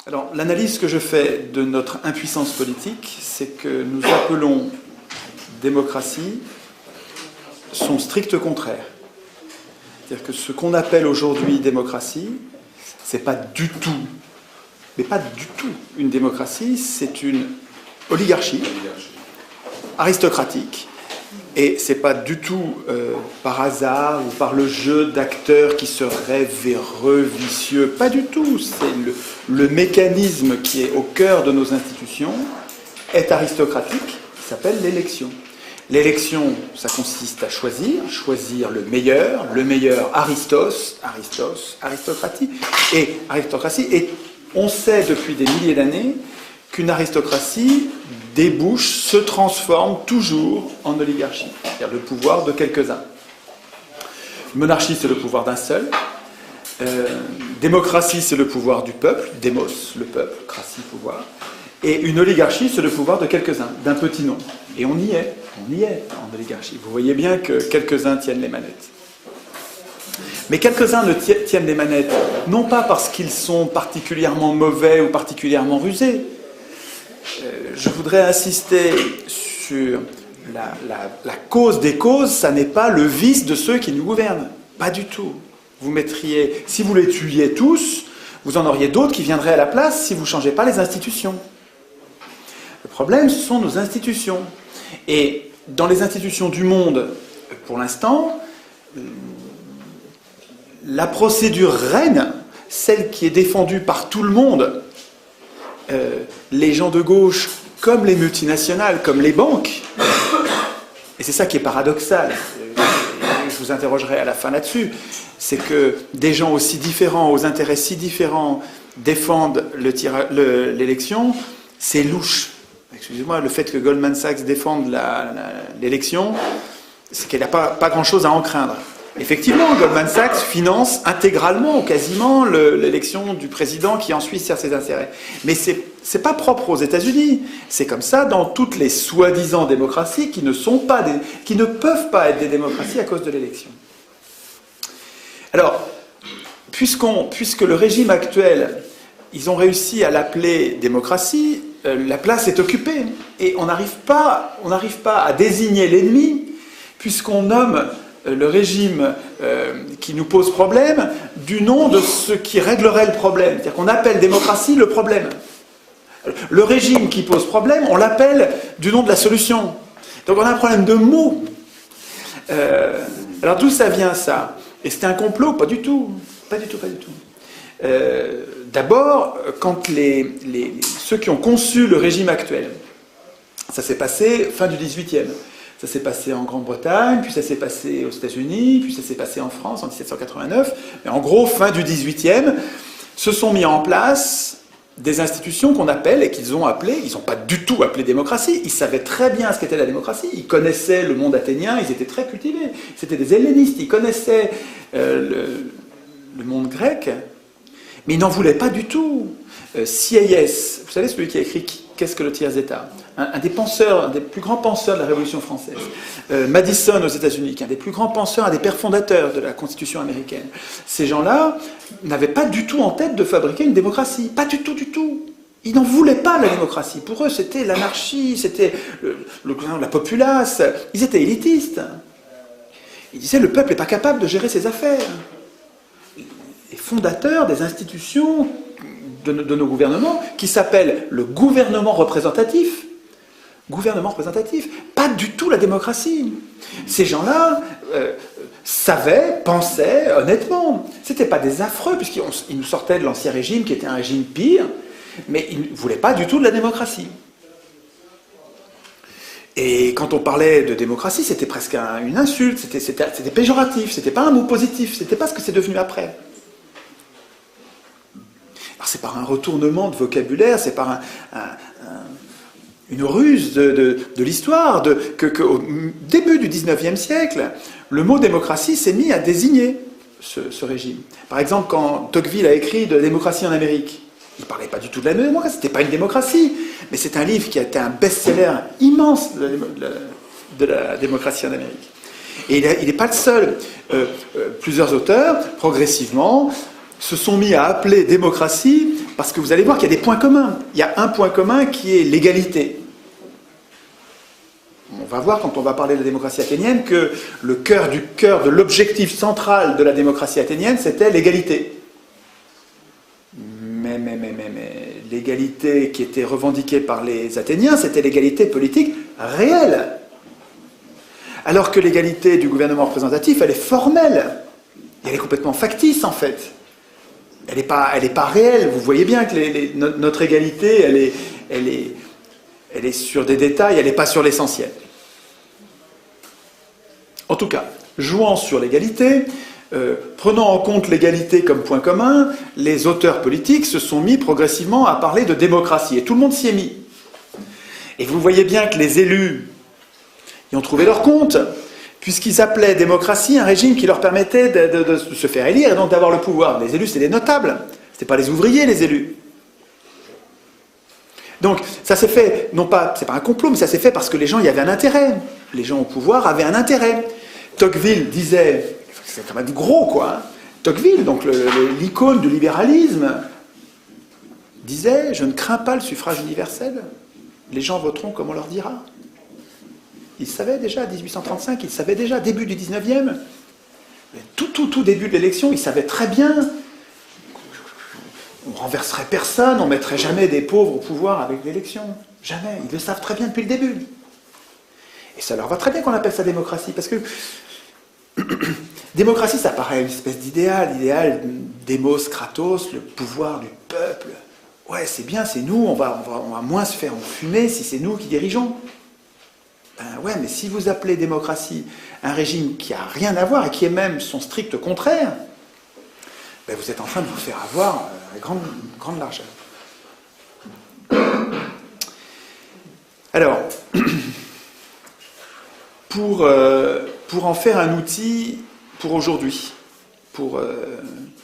Alors, l'analyse que je fais de notre impuissance politique, c'est que nous appelons démocratie son strict contraire. C'est-à-dire que ce qu'on appelle aujourd'hui démocratie, c'est pas du tout, mais pas du tout une démocratie, c'est une oligarchie aristocratique. Et c'est pas du tout par hasard ou par le jeu d'acteurs qui seraient véreux, vicieux. Pas du tout. C'est le mécanisme qui est au cœur de nos institutions est aristocratique, qui s'appelle l'élection. L'élection, ça consiste à choisir le meilleur aristocratie. Et on sait depuis des milliers d'années qu'une aristocratie débouche, se transforme toujours en oligarchie, c'est-à-dire le pouvoir de quelques-uns. Monarchie, c'est le pouvoir d'un seul. Démocratie, c'est le pouvoir du peuple. Démos, le peuple. Cratie, pouvoir. Et une oligarchie, c'est le pouvoir de quelques-uns, d'un petit nombre. Et on y est en oligarchie. Vous voyez bien que quelques-uns tiennent les manettes. Mais quelques-uns ne tiennent les manettes, non pas parce qu'ils sont particulièrement mauvais ou particulièrement rusés. Je voudrais insister sur la cause des causes, ça n'est pas le vice de ceux qui nous gouvernent. Pas du tout. Vous mettriez, si vous les tuiez tous, vous en auriez d'autres qui viendraient à la place si vous ne changez pas les institutions. Le problème, ce sont nos institutions. Et dans les institutions du monde, pour l'instant, la procédure règne, celle qui est défendue par tout le monde, les gens de gauche, comme les multinationales, comme les banques, et c'est ça qui est paradoxal, je vous interrogerai à la fin là-dessus, c'est que des gens aussi différents, aux intérêts si différents, défendent l'élection, c'est louche. Excusez-moi, le fait que Goldman Sachs défende l'élection, c'est qu'elle n'a pas grand-chose à en craindre. Effectivement, Goldman Sachs finance intégralement, quasiment, l'élection du président qui ensuite sert ses intérêts. Mais c'est pas propre aux États-Unis. C'est comme ça dans toutes les soi-disant démocraties qui ne peuvent pas être des démocraties à cause de l'élection. Alors, puisque le régime actuel, ils ont réussi à l'appeler démocratie, la place est occupée. Et on n'arrive pas à désigner l'ennemi, puisqu'on nomme le régime qui nous pose problème du nom de ce qui réglerait le problème. C'est-à-dire qu'on appelle démocratie le problème. Le régime qui pose problème, on l'appelle du nom de la solution. Donc on a un problème de mots. Alors d'où ça vient ça? Et c'était un complot? Pas du tout. Pas du tout. D'abord, quand ceux qui ont conçu le régime actuel, ça s'est passé fin du XVIIIe. Ça s'est passé en Grande-Bretagne, puis ça s'est passé aux États-Unis, puis ça s'est passé en France en 1789. Mais en gros, fin du XVIIIe, se sont mis en place des institutions qu'on appelle, et qu'ils ont appelées, ils n'ont pas du tout appelé démocratie, ils savaient très bien ce qu'était la démocratie, ils connaissaient le monde athénien, ils étaient très cultivés, c'était des hellénistes, ils connaissaient le monde grec, mais ils n'en voulaient pas du tout. Sieyès, vous savez celui qui a écrit « Qu'est-ce que le tiers-État » un des penseurs, un des plus grands penseurs de la Révolution française. Madison aux États-Unis, qui est un des plus grands penseurs, un des pères fondateurs de la Constitution américaine. Ces gens-là n'avaient pas du tout en tête de fabriquer une démocratie. Pas du tout. Ils n'en voulaient pas la démocratie. Pour eux, c'était l'anarchie, c'était la populace. Ils étaient élitistes. Ils disaient le peuple n'est pas capable de gérer ses affaires. Les fondateurs des institutions de nos gouvernements, qui s'appellent le gouvernement représentatif. Gouvernement représentatif, pas du tout la démocratie. Ces gens-là pensaient honnêtement. C'était pas des affreux, puisqu'ils nous sortaient de l'ancien régime, qui était un régime pire, mais ils ne voulaient pas du tout de la démocratie. Et quand on parlait de démocratie, c'était presque une insulte, c'était péjoratif, c'était pas un mot positif, c'était pas ce que c'est devenu après. Alors c'est par un retournement de vocabulaire, c'est par une ruse de l'histoire, qu'au début du XIXe siècle, le mot démocratie s'est mis à désigner ce régime. Par exemple, quand Tocqueville a écrit de la démocratie en Amérique, il ne parlait pas du tout de la démocratie, c'était pas une démocratie, mais c'est un livre qui a été un best-seller immense de la démocratie en Amérique. Et il n'est pas le seul. Plusieurs auteurs, progressivement, se sont mis à appeler démocratie parce que vous allez voir qu'il y a des points communs. Il y a un point commun qui est l'égalité. On va voir quand on va parler de la démocratie athénienne que le cœur de l'objectif central de la démocratie athénienne, c'était l'égalité. Mais l'égalité qui était revendiquée par les Athéniens, c'était l'égalité politique réelle. Alors que l'égalité du gouvernement représentatif, elle est formelle. Et elle est complètement factice, en fait. Elle n'est pas réelle. Vous voyez bien que notre égalité, elle est sur des détails, elle n'est pas sur l'essentiel. En tout cas, jouant sur l'égalité, prenant en compte l'égalité comme point commun, les auteurs politiques se sont mis progressivement à parler de démocratie. Et tout le monde s'y est mis. Et vous voyez bien que les élus y ont trouvé leur compte, puisqu'ils appelaient démocratie un régime qui leur permettait de se faire élire et donc d'avoir le pouvoir. Les élus, c'était des notables. Ce n'étaient pas les ouvriers, les élus. Donc, ça s'est fait, non pas, c'est pas un complot, mais ça s'est fait parce que les gens y avaient un intérêt. Les gens au pouvoir avaient un intérêt. Tocqueville disait, c'est quand même gros, quoi. Hein. Tocqueville, donc l'icône du libéralisme, disait « Je ne crains pas le suffrage universel. Les gens voteront comme on leur dira. » Il savait déjà, 1835, il savait déjà, début du 19e, tout début de l'élection, il savait très bien on renverserait personne, on ne mettrait jamais des pauvres au pouvoir avec l'élection. Jamais. Ils le savent très bien depuis le début. Et ça leur va très bien qu'on appelle ça démocratie, parce que démocratie, ça paraît une espèce d'idéal, l'idéal démos, kratos, le pouvoir du peuple. Ouais, c'est bien, c'est nous, on va moins se faire enfumer si c'est nous qui dirigeons. Ben ouais, mais si vous appelez démocratie un régime qui n'a rien à voir et qui est même son strict contraire, ben vous êtes en train de vous faire avoir à grande largeur. Alors, pour en faire un outil pour aujourd'hui, pour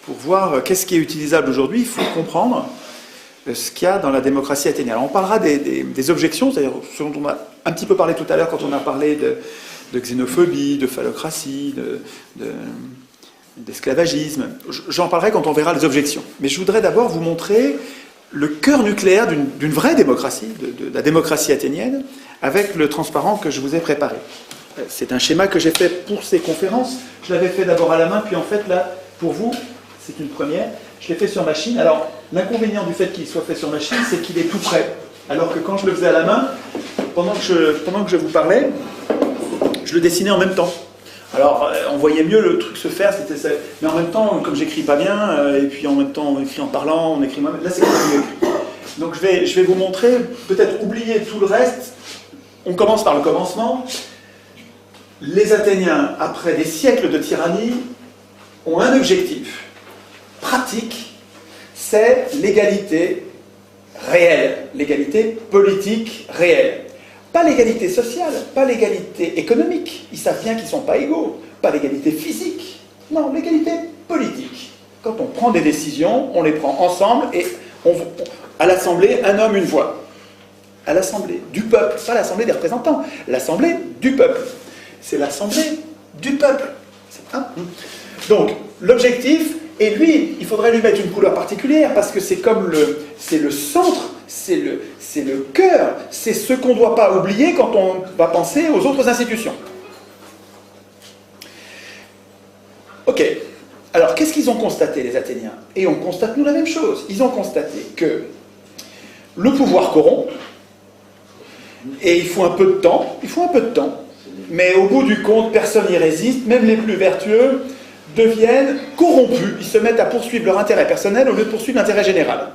voir qu'est-ce qui est utilisable aujourd'hui, il faut comprendre ce qu'il y a dans la démocratie athénienne. Alors on parlera des objections, c'est-à-dire ce dont on a un petit peu parlé tout à l'heure quand on a parlé de xénophobie, de phallocratie, d'esclavagisme. J'en parlerai quand on verra les objections. Mais je voudrais d'abord vous montrer le cœur nucléaire d'une vraie démocratie, de la démocratie athénienne, avec le transparent que je vous ai préparé. C'est un schéma que j'ai fait pour ces conférences. Je l'avais fait d'abord à la main, puis en fait, là, pour vous, c'est une première. Je l'ai fait sur machine. Alors, l'inconvénient du fait qu'il soit fait sur machine, c'est qu'il est tout prêt. Alors que quand je le faisais à la main, pendant que je vous parlais, je le dessinais en même temps. Alors, on voyait mieux le truc se faire, mais en même temps, comme j'écris pas bien, et puis en même temps, on écrit en parlant, on écrit moi-même, là c'est mieux écrit. Donc je vais vous montrer, peut-être oublier tout le reste. On commence par le commencement. Les Athéniens, après des siècles de tyrannie, ont un objectif pratique, c'est l'égalité réelle, l'égalité politique réelle. Pas l'égalité sociale, pas l'égalité économique, ils savent bien qu'ils ne sont pas égaux, pas l'égalité physique, non, l'égalité politique. Quand on prend des décisions, on les prend ensemble et à l'Assemblée, un homme, une voix. À l'Assemblée du peuple, pas l'Assemblée des représentants, l'Assemblée du peuple. C'est l'Assemblée du peuple. Donc, l'objectif, et lui, il faudrait lui mettre une couleur particulière, parce que c'est le centre, c'est le cœur, c'est ce qu'on ne doit pas oublier quand on va penser aux autres institutions. Ok, alors qu'est-ce qu'ils ont constaté, les Athéniens? Et on constate nous la même chose. Ils ont constaté que le pouvoir corrompt, et il faut un peu de temps, mais au bout du compte, personne n'y résiste, même les plus vertueux deviennent corrompus, ils se mettent à poursuivre leur intérêt personnel au lieu de poursuivre l'intérêt général.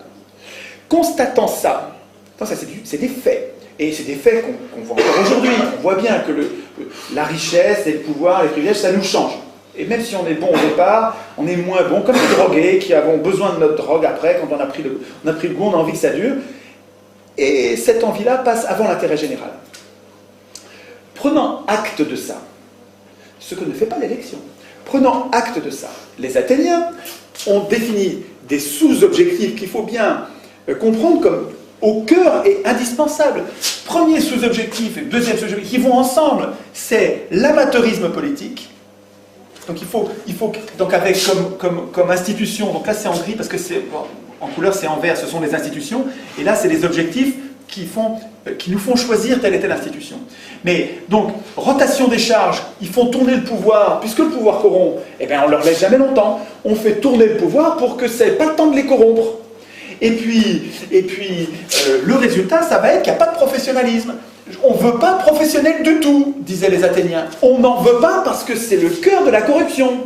Constatant ça, c'est des faits, et c'est des faits qu'on voit encore aujourd'hui. On voit bien que la richesse et le pouvoir, les privilèges, ça nous change. Et même si on est bon au départ, on est moins bon, comme les drogués qui avons besoin de notre drogue après, quand on a pris le goût, on a envie que ça dure. Et cette envie-là passe avant l'intérêt général. Prenant acte de ça, ce que ne fait pas l'élection, prenant acte de ça, les Athéniens ont défini des sous-objectifs qu'il faut bien comprendre comme au cœur et indispensables. Premier sous-objectif et deuxième sous-objectif qui vont ensemble, c'est l'amateurisme politique. Donc il faut donc avec comme institution, donc là c'est en gris parce que c'est bon, en couleur c'est en vert, ce sont les institutions, et là c'est les objectifs qui nous font choisir telle et telle institution. Mais donc, rotation des charges, ils font tourner le pouvoir, puisque le pouvoir corrompt, eh bien on ne leur laisse jamais longtemps. On fait tourner le pouvoir pour que ça n'ait pas le temps de les corrompre. Et puis le résultat, ça va être qu'il n'y a pas de professionnalisme. On ne veut pas de professionnels du tout, disaient les Athéniens. On n'en veut pas parce que c'est le cœur de la corruption.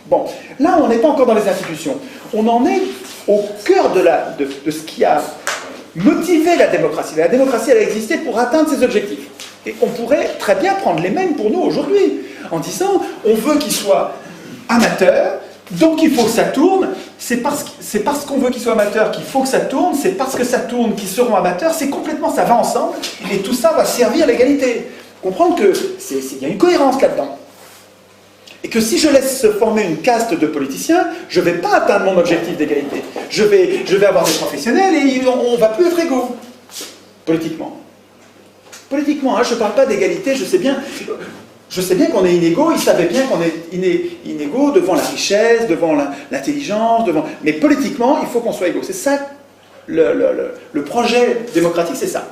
Bon, là on n'est pas encore dans les institutions. On en est au cœur de ce qui a motivé la démocratie. La démocratie, elle a existé pour atteindre ses objectifs. Et on pourrait très bien prendre les mêmes pour nous aujourd'hui, en disant, on veut qu'ils soient amateurs, donc il faut que ça tourne, c'est parce qu'on veut qu'ils soient amateurs qu'il faut que ça tourne, c'est parce que ça tourne qu'ils seront amateurs, c'est complètement, ça va ensemble, et tout ça va servir l'égalité. Comprendre qu'il y a une cohérence là-dedans. Et que si je laisse se former une caste de politiciens, je ne vais pas atteindre mon objectif d'égalité. Je vais avoir des professionnels et on ne va plus être égaux, politiquement. Politiquement, hein, je ne parle pas d'égalité, je sais bien qu'on est inégaux, ils savaient bien qu'on est inégaux devant la richesse, devant l'intelligence, mais politiquement, il faut qu'on soit égaux. C'est ça, le projet démocratique, c'est ça.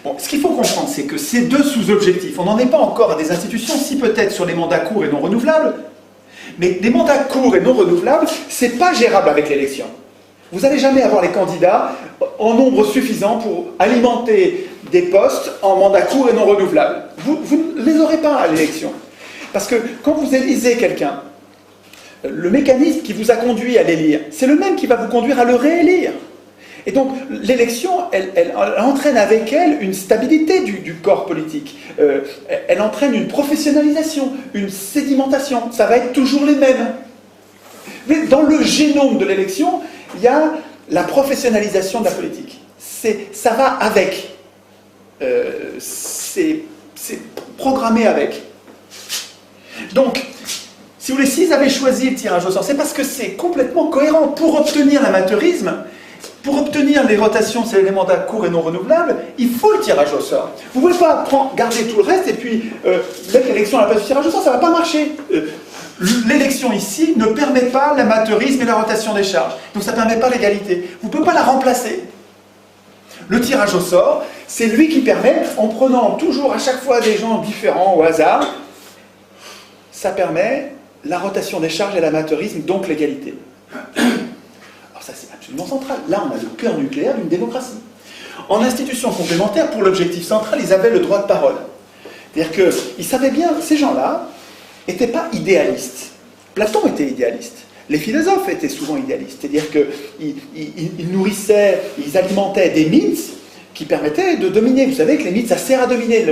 Bon, ce qu'il faut comprendre, c'est que ces deux sous-objectifs, on n'en est pas encore à des institutions, si peut-être sur les mandats courts et non renouvelables, mais les mandats courts et non renouvelables, c'est pas gérable avec l'élection. Vous n'allez jamais avoir les candidats en nombre suffisant pour alimenter des postes en mandats courts et non renouvelables. Vous ne les aurez pas à l'élection. Parce que quand vous élisez quelqu'un, le mécanisme qui vous a conduit à l'élire, c'est le même qui va vous conduire à le réélire. Et donc, l'élection, elle entraîne avec elle une stabilité du corps politique. Elle entraîne une professionnalisation, une sédimentation. Ça va être toujours les mêmes. Mais dans le génome de l'élection, il y a la professionnalisation de la politique. Ça va avec. C'est programmé avec. Donc, si vous voulez, s'ils avaient choisi le tirage au sort, c'est parce que c'est complètement cohérent. Pour obtenir l'amateurisme, pour obtenir les rotations, c'est les mandats courts et non renouvelables, il faut le tirage au sort. Vous ne pouvez pas garder tout le reste et puis mettre l'élection à la place du tirage au sort, ça ne va pas marcher. L'élection ici ne permet pas l'amateurisme et la rotation des charges. Donc ça ne permet pas l'égalité. Vous ne pouvez pas la remplacer. Le tirage au sort, c'est lui qui permet, en prenant toujours à chaque fois des gens différents au hasard, ça permet la rotation des charges et l'amateurisme, donc l'égalité. Alors ça c'est absolument central. Là on a le cœur nucléaire d'une démocratie. En institution complémentaire, pour l'objectif central, ils avaient le droit de parole. C'est-à-dire qu'ils savaient bien, ces gens-là n'étaient pas idéalistes. Platon était idéaliste. Les philosophes étaient souvent idéalistes. C'est-à-dire qu'ils nourrissaient, ils alimentaient des mythes qui permettaient de dominer. Vous savez que les mythes, ça sert à dominer.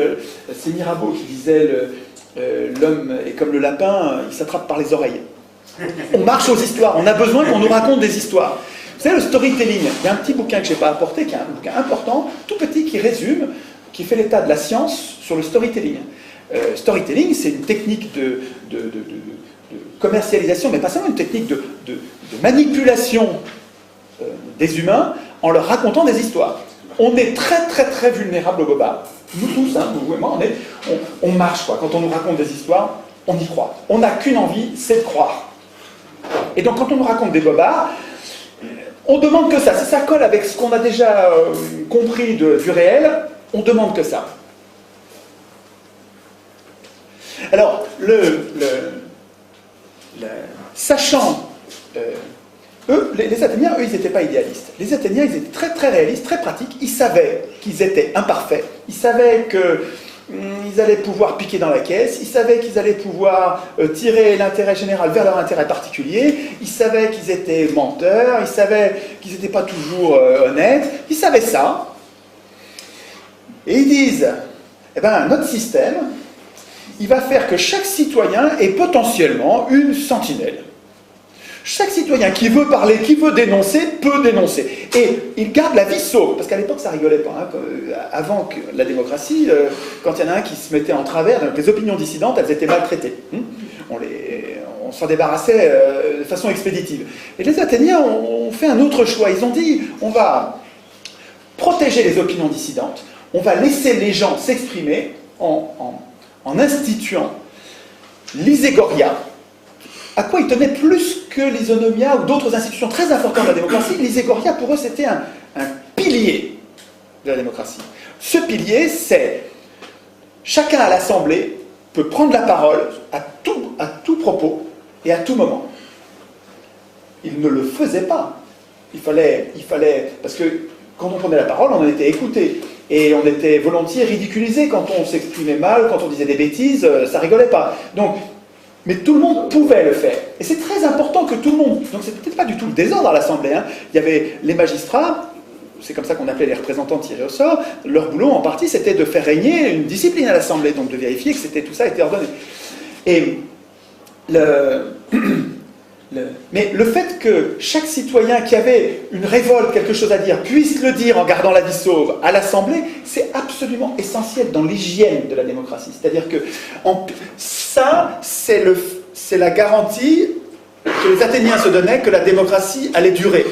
C'est Mirabeau qui disait l'homme est comme le lapin, il s'attrape par les oreilles. On marche aux histoires, on a besoin qu'on nous raconte des histoires. Vous savez, le storytelling, il y a un petit bouquin que je n'ai pas apporté, qui est un bouquin important, tout petit, qui résume, qui fait l'état de la science sur le storytelling. Storytelling, c'est une technique de commercialisation, mais pas seulement une technique de manipulation des humains en leur racontant des histoires. On est très très très vulnérables au bobard. Nous tous, hein, vous et moi, on marche quoi. Quand on nous raconte des histoires, on y croit. On n'a qu'une envie, c'est de croire. Et donc quand on nous raconte des bobards, on demande que ça. Si ça colle avec ce qu'on a déjà compris du réel, on demande que ça. Alors, sachant, les Athéniens, eux, ils n'étaient pas idéalistes. Les Athéniens, ils étaient très très réalistes, très pratiques. Ils savaient qu'ils étaient imparfaits. Ils savaient qu'ils allaient pouvoir piquer dans la caisse. Ils savaient qu'ils allaient pouvoir tirer l'intérêt général vers leur intérêt particulier. Ils savaient qu'ils étaient menteurs. Ils savaient qu'ils n'étaient pas toujours honnêtes. Ils savaient ça. Et ils disent, eh ben, notre système, il va faire que chaque citoyen est potentiellement une sentinelle. Chaque citoyen qui veut parler, qui veut dénoncer, peut dénoncer. Et il garde la vie sauve. Parce qu'à l'époque, ça rigolait pas. Hein. Avant que la démocratie, quand il y en a un qui se mettait en travers, donc les opinions dissidentes, elles étaient maltraitées. On s'en débarrassait de façon expéditive. Et les Athéniens ont fait un autre choix. Ils ont dit, on va protéger les opinions dissidentes, on va laisser les gens s'exprimer en instituant l'iségoria, à quoi ils tenaient plus que l'Isonomia ou d'autres institutions très importantes de la démocratie. L'Isegoria, pour eux, c'était un pilier de la démocratie. Ce pilier, c'est chacun à l'Assemblée peut prendre la parole à tout propos et à tout moment. Il ne le faisait pas. Il fallait, parce que quand on prenait la parole, on en était écouté. Et on était volontiers ridiculisé quand on s'exprimait mal, quand on disait des bêtises, ça rigolait pas. Donc, mais tout le monde pouvait le faire. Et c'est très important que tout le monde... Donc c'est peut-être pas du tout le désordre à l'Assemblée. Hein. Il y avait les magistrats, c'est comme ça qu'on appelait les représentants tirés au sort, leur boulot en partie c'était de faire régner une discipline à l'Assemblée, donc de vérifier que tout ça était ordonné. Et mais le fait que chaque citoyen qui avait une révolte, quelque chose à dire, puisse le dire en gardant la vie sauve à l'Assemblée, c'est absolument essentiel dans l'hygiène de la démocratie. C'est-à-dire que ça, c'est la garantie que les Athéniens se donnaient que la démocratie allait durer.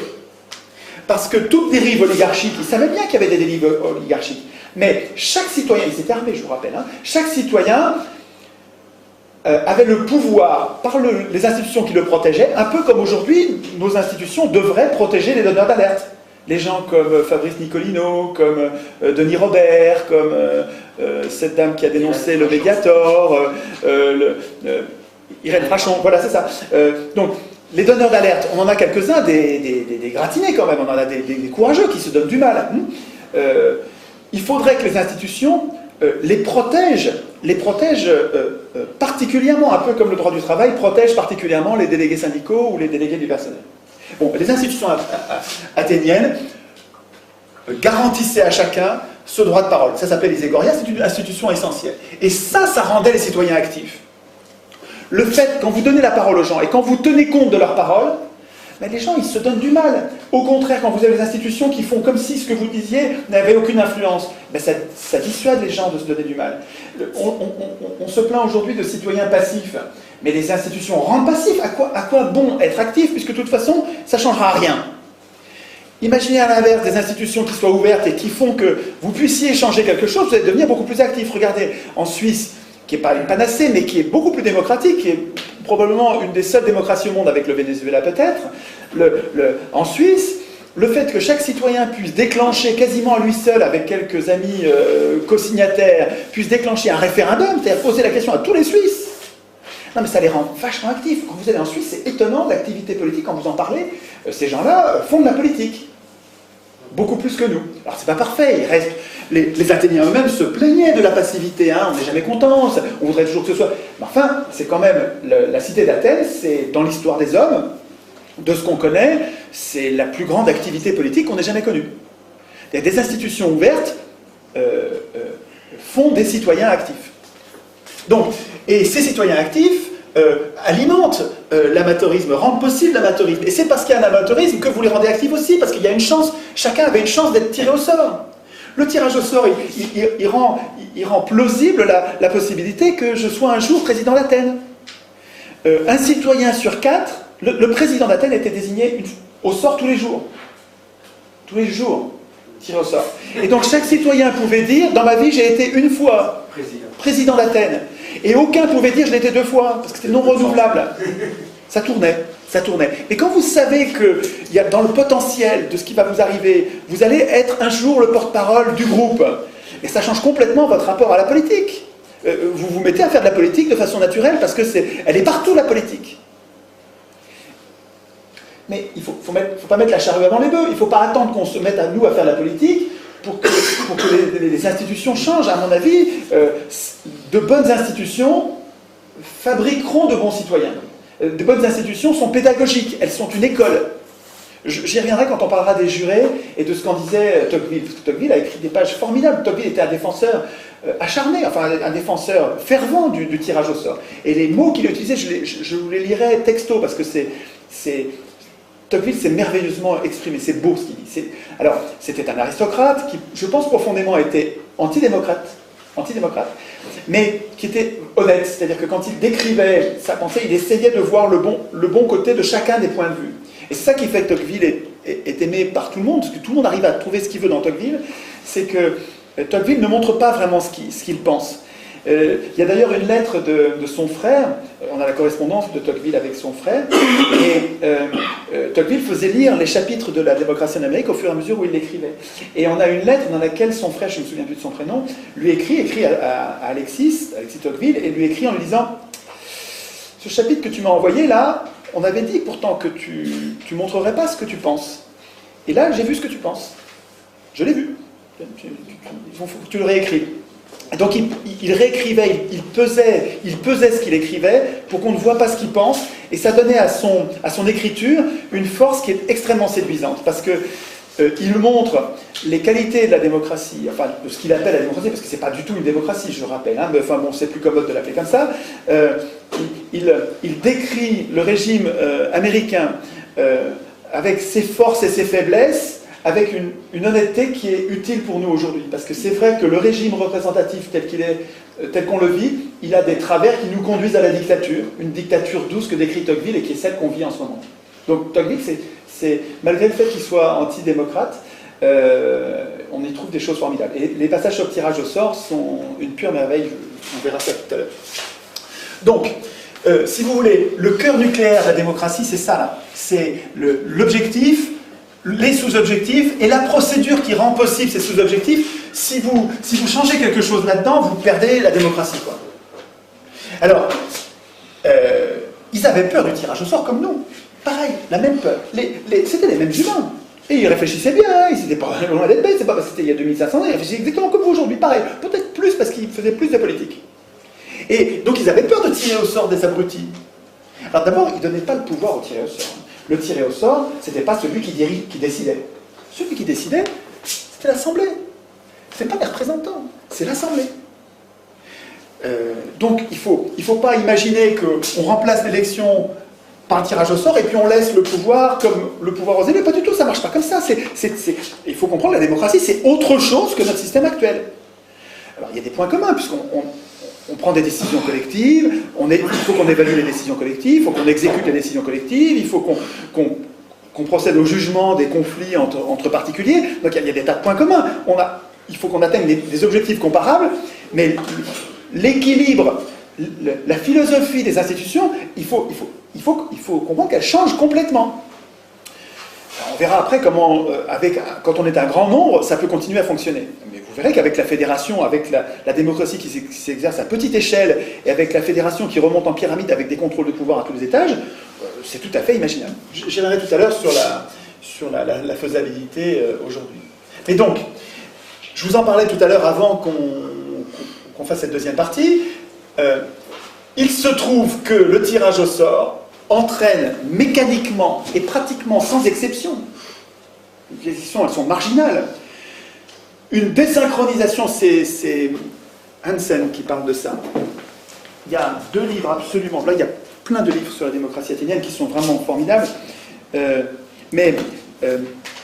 Parce que toute dérive oligarchique, ils savaient bien qu'il y avait des dérives oligarchiques, mais chaque citoyen, ils étaient armés, je vous rappelle, hein, chaque citoyen avait le pouvoir, par les institutions qui le protégeaient, un peu comme aujourd'hui, nos institutions devraient protéger les donneurs d'alerte. Les gens comme Fabrice Nicolino, comme Denis Robert, comme cette dame qui a dénoncé le Mediator, Irène Frachon, voilà, c'est ça. Donc, les donneurs d'alerte, on en a quelques-uns, des gratinés quand même, on en a des courageux qui se donnent du mal. Il faudrait que les institutions les protègent particulièrement, un peu comme le droit du travail, protège particulièrement les délégués syndicaux ou les délégués du personnel. Bon, les institutions athéniennes garantissaient à chacun ce droit de parole. Ça s'appelait l'Isegoria, c'est une institution essentielle. Et ça rendait les citoyens actifs. Le fait, quand vous donnez la parole aux gens et quand vous tenez compte de leurs paroles, mais les gens, ils se donnent du mal. Au contraire, quand vous avez des institutions qui font comme si ce que vous disiez n'avait aucune influence, ben ça dissuade les gens de se donner du mal. On se plaint aujourd'hui de citoyens passifs, mais les institutions rendent passifs. À quoi bon être actif, puisque de toute façon, ça ne changera rien. Imaginez à l'inverse des institutions qui soient ouvertes et qui font que vous puissiez changer quelque chose, vous allez devenir beaucoup plus actif. Regardez, en Suisse, qui n'est pas une panacée, mais qui est beaucoup plus démocratique, qui est probablement une des seules démocraties au monde avec le Venezuela peut-être, en Suisse, le fait que chaque citoyen puisse déclencher quasiment à lui seul, avec quelques amis co-signataires, puisse déclencher un référendum, c'est-à-dire poser la question à tous les Suisses. Non mais ça les rend vachement actifs. Quand vous allez en Suisse, c'est étonnant, l'activité politique, quand vous en parlez, ces gens-là font de la politique. Beaucoup plus que nous. Alors c'est pas parfait, il reste... Les Athéniens eux-mêmes se plaignaient de la passivité, hein, on n'est jamais content, on voudrait toujours que ce soit... Mais enfin, c'est quand même... La cité d'Athènes, c'est dans l'histoire des hommes, de ce qu'on connaît, c'est la plus grande activité politique qu'on ait jamais connue. Il y a des institutions ouvertes font des citoyens actifs. Donc, et ces citoyens actifs alimentent l'amateurisme, rendent possible l'amateurisme. Et c'est parce qu'il y a un amateurisme que vous les rendez actifs aussi, parce qu'il y a une chance, chacun avait une chance d'être tiré au sort. Le tirage au sort, il rend plausible la possibilité que je sois un jour président d'Athènes. Un citoyen sur 4, le président d'Athènes était désigné au sort tous les jours. Tous les jours, tiré au sort. Et donc chaque citoyen pouvait dire, dans ma vie j'ai été une fois président d'Athènes. Et aucun pouvait dire je l'ai été 2 fois, parce que c'était non renouvelable. Ça tournait. Mais quand vous savez que dans le potentiel de ce qui va vous arriver, vous allez être un jour le porte-parole du groupe, et ça change complètement votre rapport à la politique. Vous vous mettez à faire de la politique de façon naturelle, parce que elle est partout la politique. Mais il ne faut pas mettre la charrue avant les bœufs, il ne faut pas attendre qu'on se mette à nous à faire de la politique pour que les institutions changent. À mon avis, de bonnes institutions fabriqueront de bons citoyens. De bonnes institutions sont pédagogiques, elles sont une école. J'y reviendrai quand on parlera des jurés et de ce qu'en disait Tocqueville. Parce que Tocqueville a écrit des pages formidables. Tocqueville était un défenseur acharné, enfin un défenseur fervent du tirage au sort. Et les mots qu'il utilisait, je vous les lirai texto, parce que Tocqueville s'est merveilleusement exprimé, c'est beau ce qu'il dit. Alors, c'était un aristocrate qui, je pense profondément, était antidémocrate, mais qui était honnête, c'est-à-dire que quand il décrivait sa pensée, il essayait de voir le bon côté de chacun des points de vue. Et c'est ça qui fait que Tocqueville est aimé par tout le monde, parce que tout le monde arrive à trouver ce qu'il veut dans Tocqueville, c'est que Tocqueville ne montre pas vraiment ce qu'il pense. Il y a d'ailleurs une lettre de son frère, on a la correspondance de Tocqueville avec son frère, et Tocqueville faisait lire les chapitres de la démocratie en Amérique au fur et à mesure où il l'écrivait. Et on a une lettre dans laquelle son frère, je ne me souviens plus de son prénom, lui écrit à Alexis Tocqueville, et lui écrit en lui disant « Ce chapitre que tu m'as envoyé là, on avait dit pourtant que tu montrerais pas ce que tu penses. Et là, j'ai vu ce que tu penses. Je l'ai vu. Il faut que tu le réécrives. » Et donc il réécrivait, il pesait ce qu'il écrivait pour qu'on ne voit pas ce qu'il pense, et ça donnait à son écriture une force qui est extrêmement séduisante, parce que il montre les qualités de la démocratie, enfin de ce qu'il appelle la démocratie, parce que c'est pas du tout une démocratie, je le rappelle, hein, mais enfin bon, c'est plus commode de l'appeler comme ça. Il décrit le régime américain avec ses forces et ses faiblesses, avec une honnêteté qui est utile pour nous aujourd'hui. Parce que c'est vrai que le régime représentatif tel qu'on le vit, il a des travers qui nous conduisent à la dictature, une dictature douce que décrit Tocqueville et qui est celle qu'on vit en ce moment. Donc Tocqueville, malgré le fait qu'il soit antidémocrate, on y trouve des choses formidables. Et les passages sur le tirage au sort sont une pure merveille, on verra ça tout à l'heure. Donc, si vous voulez, le cœur nucléaire de la démocratie, c'est ça là. C'est l'objectif, les sous-objectifs et la procédure qui rend possible ces sous-objectifs. Si vous changez quelque chose là-dedans, vous perdez la démocratie, quoi. Alors, ils avaient peur du tirage au sort comme nous. Pareil, la même peur. C'était les mêmes humains. Et ils réfléchissaient bien, hein, ils n'étaient pas loin d'être bêtes, c'est pas parce que c'était il y a 2500 ans, ils réfléchissaient exactement comme vous aujourd'hui, pareil. Peut-être plus parce qu'ils faisaient plus de politique. Et donc ils avaient peur de tirer au sort des abrutis. Alors d'abord, ils ne donnaient pas le pouvoir au tiré au sort. Le tiré au sort, c'était pas celui qui décidait. Celui qui décidait, c'était l'Assemblée. C'est pas les représentants, c'est l'Assemblée. Donc il faut pas imaginer qu'on remplace l'élection par le tirage au sort et puis on laisse le pouvoir comme le pouvoir aux élus. Pas du tout, ça marche pas comme ça. Il faut comprendre que la démocratie, c'est autre chose que notre système actuel. Alors il y a des points communs, puisqu'on prend des décisions collectives, il faut qu'on évalue les décisions collectives, il faut qu'on exécute les décisions collectives, il faut qu'on procède au jugement des conflits entre particuliers. Donc il y a des tas de points communs. Il faut qu'on atteigne des objectifs comparables, mais l'équilibre, la philosophie des institutions, il faut comprendre qu'elle change complètement. Alors, on verra après comment, quand on est un grand nombre, ça peut continuer à fonctionner. Mais vous verrez qu'avec la fédération, avec la démocratie qui s'exerce à petite échelle, et avec la fédération qui remonte en pyramide avec des contrôles de pouvoir à tous les étages, c'est tout à fait imaginable. J'y reviendrai tout à l'heure sur la faisabilité aujourd'hui. Mais donc, je vous en parlais tout à l'heure avant qu'on fasse cette deuxième partie. Il se trouve que le tirage au sort entraîne mécaniquement et pratiquement sans exception, les exceptions elles sont marginales, une désynchronisation, c'est Hansen qui parle de ça. Il y a 2 livres absolument, là il y a plein de livres sur la démocratie athénienne qui sont vraiment formidables, mais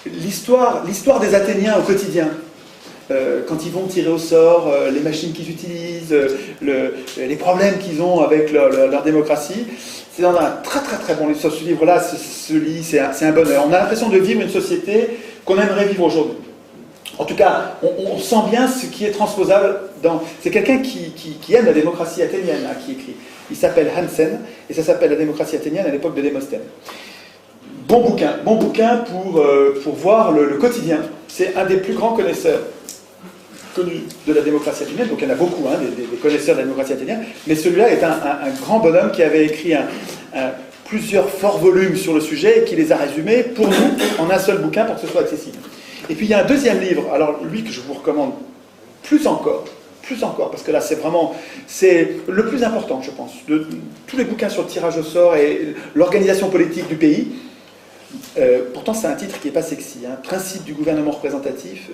l'histoire des Athéniens au quotidien, quand ils vont tirer au sort, les machines qu'ils utilisent, les problèmes qu'ils ont avec leur démocratie, c'est dans un très très très bon livre. Ce livre-là se lit, c'est un bonheur. On a l'impression de vivre une société qu'on aimerait vivre aujourd'hui. En tout cas, on sent bien ce qui est transposable dans... C'est quelqu'un qui aime la démocratie athénienne, hein, qui écrit. Il s'appelle Hansen, et ça s'appelle La démocratie athénienne à l'époque de Démosthène. Bon bouquin pour voir le quotidien. C'est un des plus grands connaisseurs connus de la démocratie athénienne, donc il y en a beaucoup, hein, des connaisseurs de la démocratie athénienne, mais celui-là est un grand bonhomme qui avait écrit plusieurs forts volumes sur le sujet et qui les a résumés pour nous en un seul bouquin pour que ce soit accessible. Et puis il y a un deuxième livre, alors lui que je vous recommande plus encore, parce que là c'est le plus important, je pense, de tous les bouquins sur le tirage au sort et l'organisation politique du pays. Pourtant c'est un titre qui n'est pas sexy, hein. Principe du gouvernement représentatif.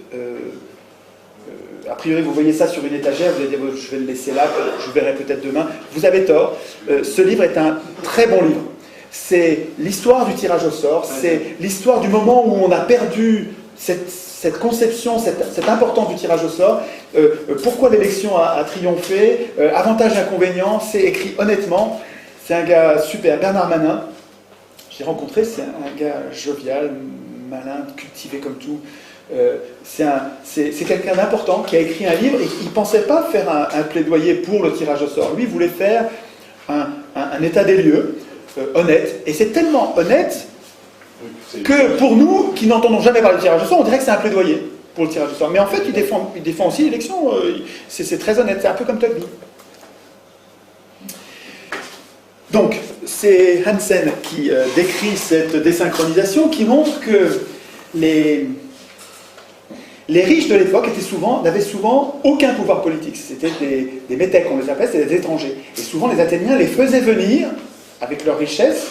A priori, vous voyez ça sur une étagère, vous allez dire, je vais le laisser là, je verrai peut-être demain. Vous avez tort. Ce livre est un très bon livre. C'est l'histoire du tirage au sort, c'est l'histoire du moment où on a perdu cette conception, cette importance du tirage au sort, pourquoi l'élection a triomphé, avantages et inconvénients, c'est écrit honnêtement. C'est un gars super, Bernard Manin. J'ai rencontré, c'est un gars jovial, malin, cultivé comme tout. C'est quelqu'un d'important qui a écrit un livre et il ne pensait pas faire un plaidoyer pour le tirage au sort. Lui, il voulait faire un état des lieux honnête. Et c'est tellement honnête que pour nous, qui n'entendons jamais parler de tirage au sort, on dirait que c'est un plaidoyer pour le tirage au sort. Mais en fait, il défend aussi l'élection. C'est très honnête. C'est un peu comme Tocqueville. Donc, c'est Hansen qui décrit cette désynchronisation qui montre que les riches de l'époque n'avaient souvent aucun pouvoir politique. C'était des métèques, on les appelle, c'était des étrangers. Et souvent, les Athéniens les faisaient venir avec leur richesse,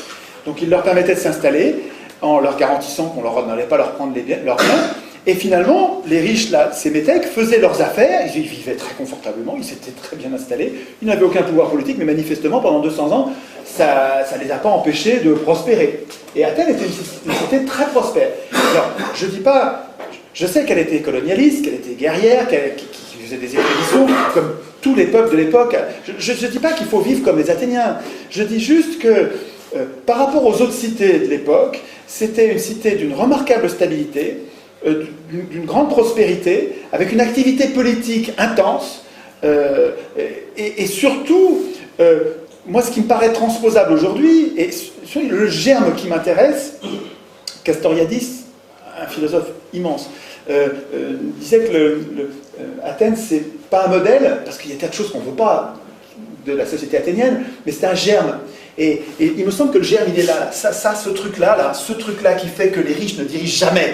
donc ils leur permettaient de s'installer en leur garantissant qu'on n'allait pas leur prendre leurs biens. Et finalement, les riches, là, ces métèques, faisaient leurs affaires, ils vivaient très confortablement, ils s'étaient très bien installés, ils n'avaient aucun pouvoir politique, mais manifestement, pendant 200 ans, ça ne les a pas empêchés de prospérer. Et Athènes était une cité très prospère. Alors, je sais qu'elle était colonialiste, qu'elle était guerrière, qui faisait des expéditions, comme tous les peuples de l'époque. Je ne dis pas qu'il faut vivre comme les Athéniens, je dis juste que, par rapport aux autres cités de l'époque, c'était une cité d'une remarquable stabilité, d'une grande prospérité, avec une activité politique intense, et surtout, moi ce qui me paraît transposable aujourd'hui, et le germe qui m'intéresse, Castoriadis, un philosophe immense, disait que Athènes c'est pas un modèle, parce qu'il y a tas de choses qu'on ne veut pas de la société athénienne, mais c'est un germe. Et il me semble que le germe il est là, ce truc-là qui fait que les riches ne dirigent jamais.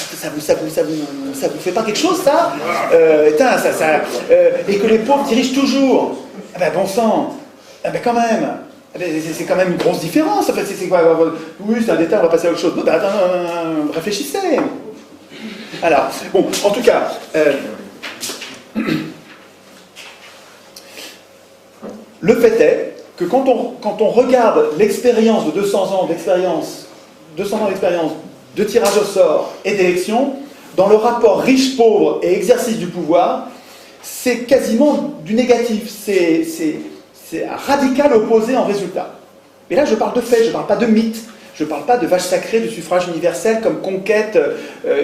Ça vous fait pas quelque chose, ça, et que les pauvres dirigent toujours. Ah ben, bon sang, ah ben, quand même. C'est quand même une grosse différence. En fait, c'est quoi? Oui, c'est un détail, on va passer à autre chose. Non, ben, attends, réfléchissez. Alors, bon, en tout cas, le fait est que quand on regarde l'expérience de 200 ans d'expérience de tirage au sort et d'élection, dans le rapport riche-pauvre et exercice du pouvoir, c'est quasiment du négatif. C'est un radical opposé en résultat. Mais là, je parle de faits, je ne parle pas de mythes. Je ne parle pas de vache sacrée du suffrage universel comme conquête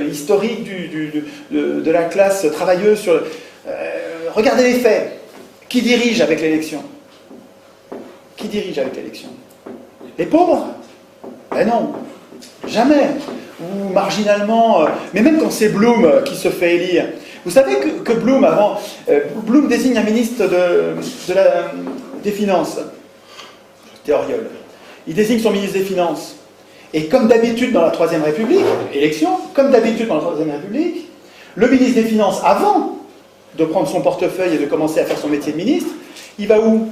historique de la classe travailleuse. Regardez les faits. Qui dirige avec l'élection? Qui dirige avec l'élection? Les pauvres? Ben non. Jamais. Ou marginalement, mais même quand c'est Blum qui se fait élire. Vous savez que Blum, avant, Blum désigne un ministre des Finances, Théoriol. Il désigne son ministre des Finances. Et comme d'habitude dans la Troisième République, élection, comme d'habitude dans la Troisième République, le ministre des Finances, avant de prendre son portefeuille et de commencer à faire son métier de ministre, il va où?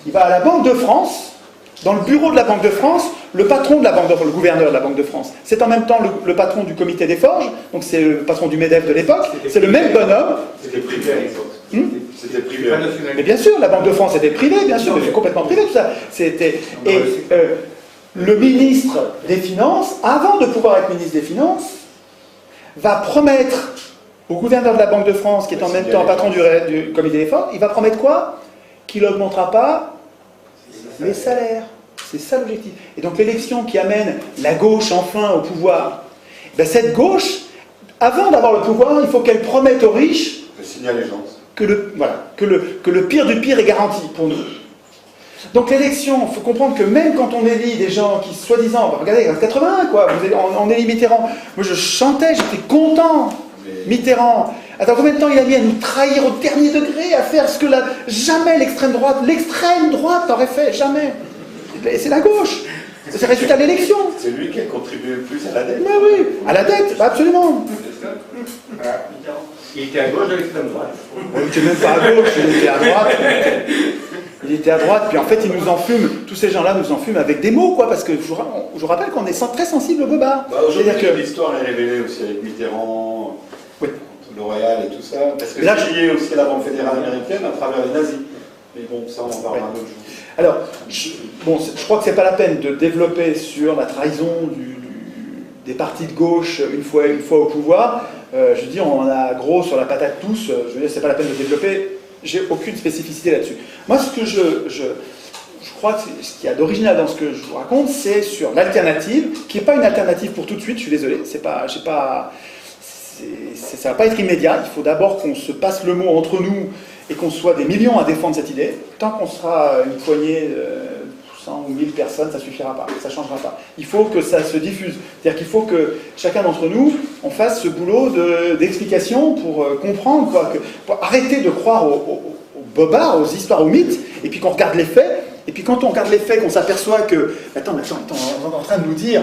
Il va à la Banque de France. Dans le bureau de la Banque de France, le patron de la Banque de France, le gouverneur de la Banque de France, c'est en même temps le patron du comité des forges, donc c'est le patron du MEDEF de l'époque, c'est le même bonhomme. C'était privé à l'époque. C'était privé. Mais bien sûr, la Banque de France était privée, bien sûr, mais c'est complètement privé tout ça. Le ministre des Finances, avant de pouvoir être ministre des Finances, va promettre au gouverneur de la Banque de France, qui est en même temps patron du comité des forges, il va promettre quoi? Qu'il n'augmentera pas les salaires. C'est ça l'objectif. Et donc l'élection qui amène la gauche enfin au pouvoir, ben cette gauche, avant d'avoir le pouvoir, il faut qu'elle promette aux riches que le pire du pire est garanti pour nous. Donc l'élection, il faut comprendre que même quand on élit des gens qui, soi-disant, regardez, en 81, quoi, on élit Mitterrand. Moi je chantais, j'étais content. Mitterrand. Attends, combien de temps il a mis à nous trahir au dernier degré, à faire ce que jamais l'extrême droite n'aurait fait, jamais. C'est la gauche. C'est le résultat de l'élection. C'est lui qui a contribué le plus à la dette. Mais oui, à la dette, absolument. Il était à gauche de l'extrême droite. Il n'était même pas à gauche, il était à droite. Il était à droite, puis en fait, il nous enfume, tous ces gens-là nous enfument avec des mots, quoi, parce que je vous rappelle qu'on est très sensible au bobard. Aujourd'hui, l'histoire est révélée aussi avec Mitterrand, oui. L'Oréal et tout ça, parce que c'est lié aussi à la Banque fédérale américaine à travers les nazis. Mais bon, ça, on en parlera un autre jour. Alors, je crois que c'est pas la peine de développer sur la trahison des partis de gauche une fois au pouvoir. Je dis, on en a gros sur la patate tous. Je veux dire, c'est pas la peine de développer. J'ai aucune spécificité là-dessus. Moi, ce que je crois que ce qu'il y a d'original dans ce que je vous raconte, c'est sur l'alternative, qui n'est pas une alternative pour tout de suite, je suis désolé, ça ne va pas être immédiat, il faut d'abord qu'on se passe le mot entre nous et qu'on soit des millions à défendre cette idée. Tant qu'on sera une poignée, 100 ou 1000 personnes, ça ne suffira pas, ça ne changera pas. Il faut que ça se diffuse, c'est-à-dire qu'il faut que chacun d'entre nous, on fasse ce boulot d'explication pour comprendre, quoi, pour arrêter de croire aux bobards, aux histoires, aux mythes, et puis qu'on regarde les faits. Et puis quand on regarde les faits, qu'on s'aperçoit que, attends, on est en train de nous dire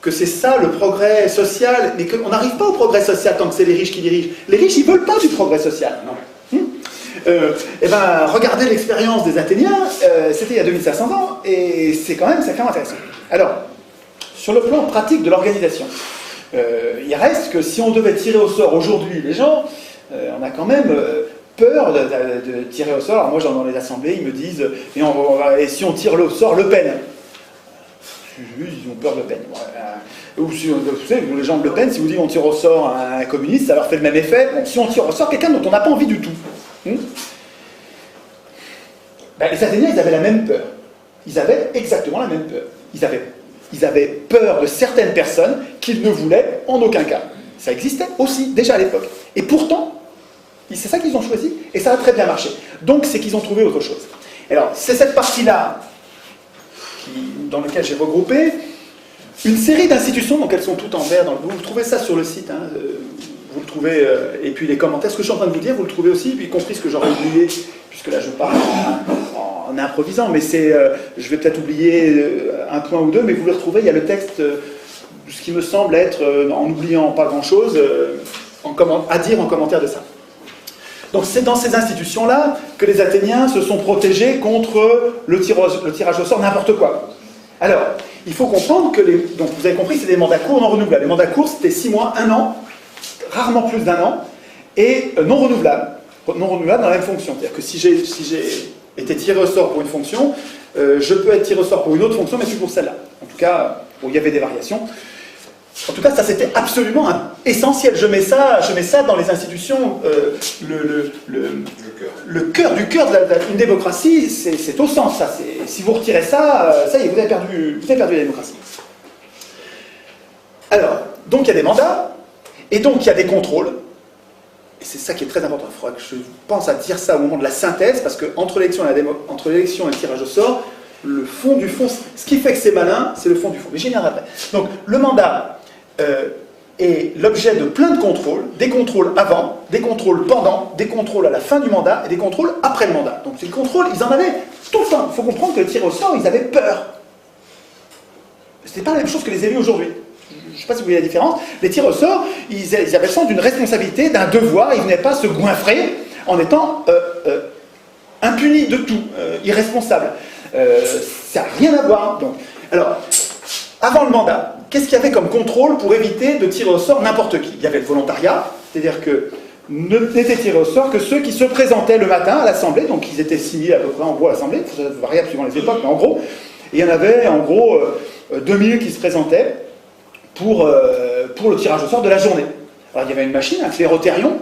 que c'est ça le progrès social, mais qu'on n'arrive pas au progrès social tant que c'est les riches qui dirigent. Les riches, ils ne veulent pas du progrès social. Non. Eh ben, regardez l'expérience des Athéniens, c'était il y a 2500 ans, et c'est quand même intéressant. Alors, sur le plan pratique de l'organisation, il reste que si on devait tirer au sort aujourd'hui les gens, on a quand même peur de tirer au sort. Alors moi, dans les assemblées, ils me disent et si on tire au sort Le Pen? Ils ont peur de Le Pen. Ou si, vous savez, les gens de Le Pen, si vous dites on tire au sort un communiste, ça leur fait le même effet. Bon, si on tire au sort quelqu'un dont on n'a pas envie du tout. Les Athéniens, ils avaient la même peur. Ils avaient exactement la même peur. Ils avaient peur de certaines personnes qu'ils ne voulaient en aucun cas. Ça existait aussi, déjà à l'époque. Et pourtant, c'est ça qu'ils ont choisi, et ça a très bien marché. Donc, c'est qu'ils ont trouvé autre chose. Alors, c'est cette partie-là dans laquelle j'ai regroupé une série d'institutions, donc elles sont toutes en vert. Vous trouvez ça sur le site, hein, vous le trouvez, et puis les commentaires, ce que je suis en train de vous dire, vous le trouvez aussi, puis y compris ce que j'aurais oublié, puisque là je parle en improvisant, mais je vais peut-être oublier un point ou deux, mais vous le retrouvez, il y a le texte, ce qui me semble être, en oubliant pas grand-chose, à dire en commentaire de ça. Donc c'est dans ces institutions-là que les Athéniens se sont protégés contre le tirage au sort, n'importe quoi. Alors, il faut comprendre que donc vous avez compris, c'est des mandats courts non renouvelables. Les mandats courts, c'était 6 mois, 1 an, rarement plus d'1 an, et non renouvelables. Non renouvelables dans la même fonction. C'est-à-dire que si j'ai été tiré au sort pour une fonction, je peux être tiré au sort pour une autre fonction, mais plus pour celle-là. En tout cas, il y avait des variations. En tout cas, ça c'était absolument essentiel. Je mets ça dans les institutions. Le cœur d'une démocratie, c'est au centre. Ça. Si vous retirez ça, ça y est, vous avez perdu la démocratie. Alors, donc il y a des mandats, et donc il y a des contrôles. Et c'est ça qui est très important. Il faudra que je pense à dire ça au moment de la synthèse, parce qu'entre l'élection et le tirage au sort, le fond du fond, ce qui fait que c'est malin, c'est le fond du fond. Mais j'y viendrai après. Donc, le mandat est l'objet de plein de contrôles, des contrôles avant, des contrôles pendant, des contrôles à la fin du mandat et des contrôles après le mandat. Donc, ces contrôles, ils en avaient tout le temps. Il faut comprendre que le tir au sort, ils avaient peur. Ce n'est pas la même chose que les élus aujourd'hui. Je ne sais pas si vous voyez la différence. Les tirs au sort, ils avaient le sens d'une responsabilité, d'un devoir. Ils ne venaient pas se goinfrer en étant impunis de tout, irresponsables. Ça n'a rien à voir. Donc, alors, avant le mandat, qu'est-ce qu'il y avait comme contrôle pour éviter de tirer au sort n'importe qui? Il y avait le volontariat, c'est-à-dire que n'étaient tirés au sort que ceux qui se présentaient le matin à l'Assemblée, donc ils étaient 6000 à peu près en gros à l'Assemblée, ça variait suivant les époques, mais en gros, et il y en avait en gros 2000 qui se présentaient pour le tirage au sort de la journée. Alors il y avait une machine, un clérothérion.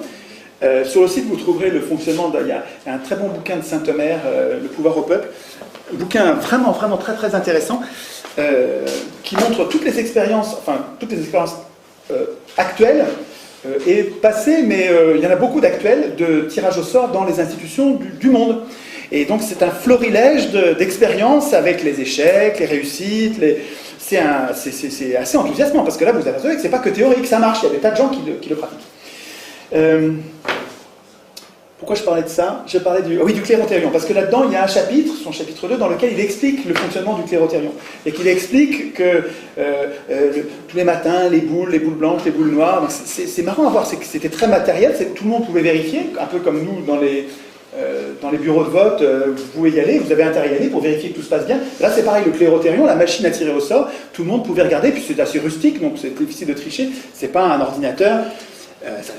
Sur le site, vous trouverez le fonctionnement. Il y a un très bon bouquin de Saint-Omer, Le pouvoir au peuple. Un bouquin vraiment, vraiment très, très intéressant qui montre toutes les expériences actuelles et passées, mais il y en a beaucoup d'actuelles de tirage au sort dans les institutions du monde. Et donc c'est un florilège d'expériences avec les échecs, les réussites, c'est assez enthousiasmant, parce que là vous avez vu que c'est pas que théorique, ça marche, il y a des tas de gens qui le pratiquent. Pourquoi je parlais de ça? Je parlais du clérothérion, parce que là-dedans il y a un chapitre, son chapitre 2, dans lequel il explique le fonctionnement du clérothérion. Et qu'il explique que tous les matins, les boules blanches, les boules noires, c'est marrant à voir, c'était très matériel, tout le monde pouvait vérifier, un peu comme nous dans les bureaux de vote, vous pouvez y aller, vous avez intérêt à y aller pour vérifier que tout se passe bien. Là c'est pareil, le clérothérion, la machine à tirer au sort, tout le monde pouvait regarder, puis c'est assez rustique, donc c'est difficile de tricher, c'est pas un ordinateur.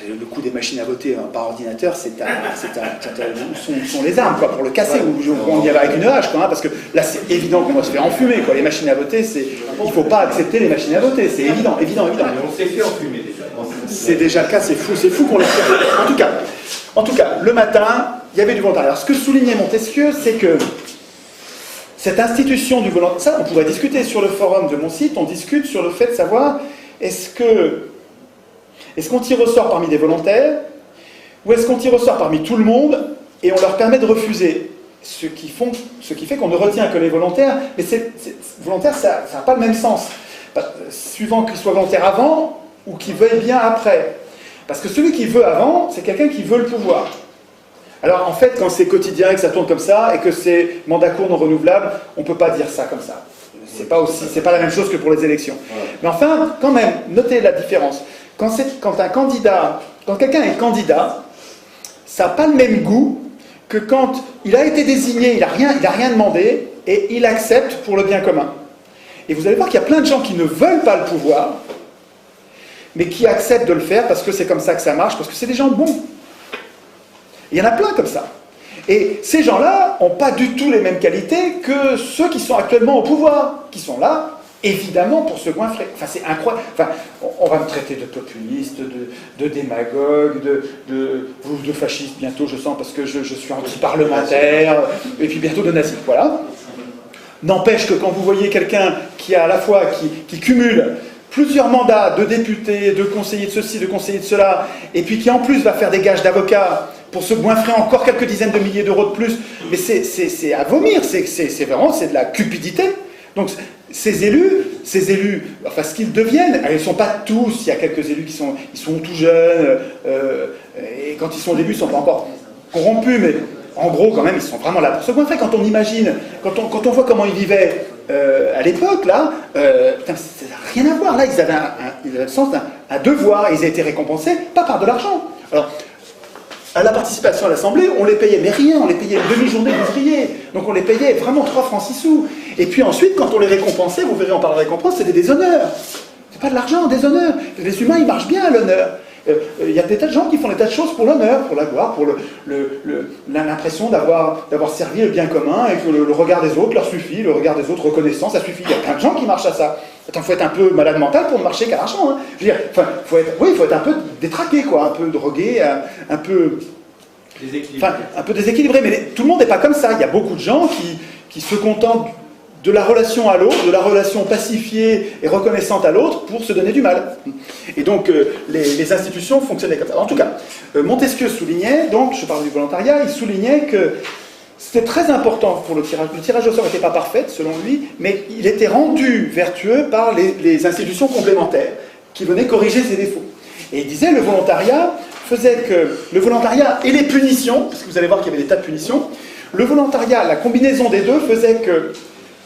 Le coût des machines à voter par ordinateur, où sont les armes, quoi, pour le casser, ou on y va avec une hache, quoi, hein, parce que là c'est évident qu'on va se faire enfumer, quoi. Les machines à voter, il ne faut pas accepter les machines à voter, c'est évident. Mais on s'est fait enfumer déjà. C'est déjà le cas, c'est fou qu'on le fasse. En tout cas, le matin, il y avait du volontariat. Alors, ce que soulignait Montesquieu, c'est que cette institution du volontariat, ça on pourrait discuter sur le forum de mon site, on discute sur le fait de savoir est-ce qu'on tire au sort parmi des volontaires ou est-ce qu'on tire au sort parmi tout le monde et on leur permet de refuser, ce qui fait qu'on ne retient que les volontaires, mais volontaire ça n'a pas le même sens, suivant qu'ils soient volontaires avant ou qu'ils veuillent bien après. Parce que celui qui veut avant, c'est quelqu'un qui veut le pouvoir. Alors en fait, quand c'est quotidien et que ça tourne comme ça, et que c'est mandat court non renouvelable, on ne peut pas dire ça comme ça. C'est pas la même chose que pour les élections. Mais enfin, quand même, notez la différence. Quand quelqu'un est candidat, ça n'a pas le même goût que quand il a été désigné, il n'a rien demandé, et il accepte pour le bien commun. Et vous allez voir qu'il y a plein de gens qui ne veulent pas le pouvoir, mais qui acceptent de le faire parce que c'est comme ça que ça marche, parce que c'est des gens bons. Il y en a plein comme ça. Et ces gens-là n'ont pas du tout les mêmes qualités que ceux qui sont actuellement au pouvoir, qui sont là, évidemment, pour se goinfrer. Enfin, c'est incroyable. Enfin, on va me traiter de populiste, de démagogue, de fasciste bientôt, je sens, parce que je suis anti-parlementaire, et puis bientôt de nazi. Voilà. N'empêche que quand vous voyez quelqu'un qui a à la fois, qui cumule plusieurs mandats de député, de conseiller de ceci, de conseiller de cela, et puis qui en plus va faire des gages d'avocat pour se goinfrer encore quelques dizaines de milliers d'euros de plus, mais c'est à vomir, c'est de la cupidité. Donc ces élus, enfin ce qu'ils deviennent, ils ne sont pas tous, il y a quelques élus qui sont tout jeunes, et quand ils sont au début, ils ne sont pas encore corrompus, mais en gros quand même, ils sont vraiment là pour se goinfrer. Quand on imagine, quand on voit comment ils vivaient à l'époque, là, putain, ça n'a rien à voir. Là, ils avaient le sens d'un devoir, et ils ont été récompensés, pas par de l'argent. Alors, à la participation à l'Assemblée, on les payait, mais rien, on les payait une demi-journée d'ouvrier. Donc on les payait vraiment 3 francs 6 sous. Et puis ensuite, quand on les récompensait, vous verrez, on parle de récompense, c'était des honneurs. C'est pas de l'argent, des honneurs. Les humains, ils marchent bien à l'honneur. Il y a des tas de gens qui font des tas de choses pour l'honneur, pour la gloire, pour l'impression d'avoir servi le bien commun et que le regard des autres leur suffit, le regard des autres reconnaissant, ça suffit. Il y a plein de gens qui marchent à ça. Attends, il faut être un peu malade mental pour ne marcher qu'à l'argent. Hein. Je veux dire, faut être un peu détraqué, quoi, un peu drogué, un peu déséquilibré. Mais tout le monde n'est pas comme ça. Il y a beaucoup de gens qui se contentent de la relation à l'autre, de la relation pacifiée et reconnaissante à l'autre pour se donner du mal. Et donc, les institutions fonctionnaient comme ça. En tout cas, Montesquieu soulignait, donc, je parle du volontariat, il soulignait que c'était très important pour le tirage. Le tirage au sort n'était pas parfait, selon lui, mais il était rendu vertueux par les institutions complémentaires qui venaient corriger ses défauts. Et il disait, le volontariat faisait que le volontariat et les punitions, parce que vous allez voir qu'il y avait des tas de punitions, le volontariat, la combinaison des deux faisait que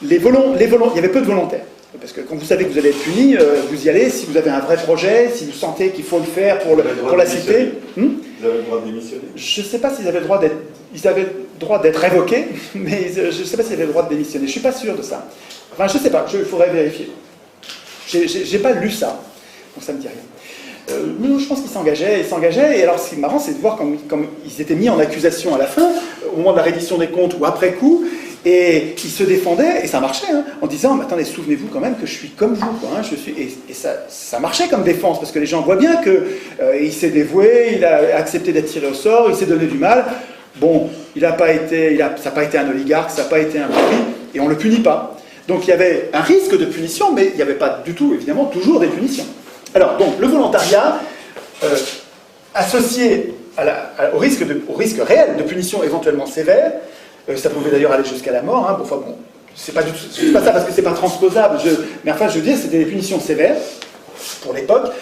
il y avait peu de volontaires. Parce que quand vous savez que vous allez être puni, vous y allez si vous avez un vrai projet, si vous sentez qu'il faut le faire pour la cité. Vous avez le droit de démissionner? Je ne sais pas s'ils avaient le droit d'être révoqués, mais je ne sais pas s'ils avaient le droit de démissionner. Je ne suis pas sûr de ça. Enfin, je ne sais pas, il faudrait vérifier. Je n'ai pas lu ça, donc ça ne me dit rien. Mais je pense qu'ils s'engageaient, et alors ce qui est marrant, c'est de voir comme ils étaient mis en accusation à la fin, au moment de la reddition des comptes ou après coup, et ils se défendaient, et ça marchait, hein, en disant, mais attendez, souvenez-vous quand même que je suis comme vous, quoi, hein, et ça marchait comme défense, parce que les gens voient bien qu'il s'est dévoué, il a accepté d'être tiré au sort, il s'est donné du mal. Bon, ça n'a pas été un oligarque, ça n'a pas été un prix, et on ne le punit pas. Donc il y avait un risque de punition, mais il n'y avait pas du tout, évidemment, toujours des punitions. Alors, donc, le volontariat, associé au risque réel de punition éventuellement sévère, ça pouvait d'ailleurs aller jusqu'à la mort, hein, enfin bon, c'est pas ça parce que c'est pas transposable, mais enfin, je veux dire, c'était des punitions sévères, pour l'époque.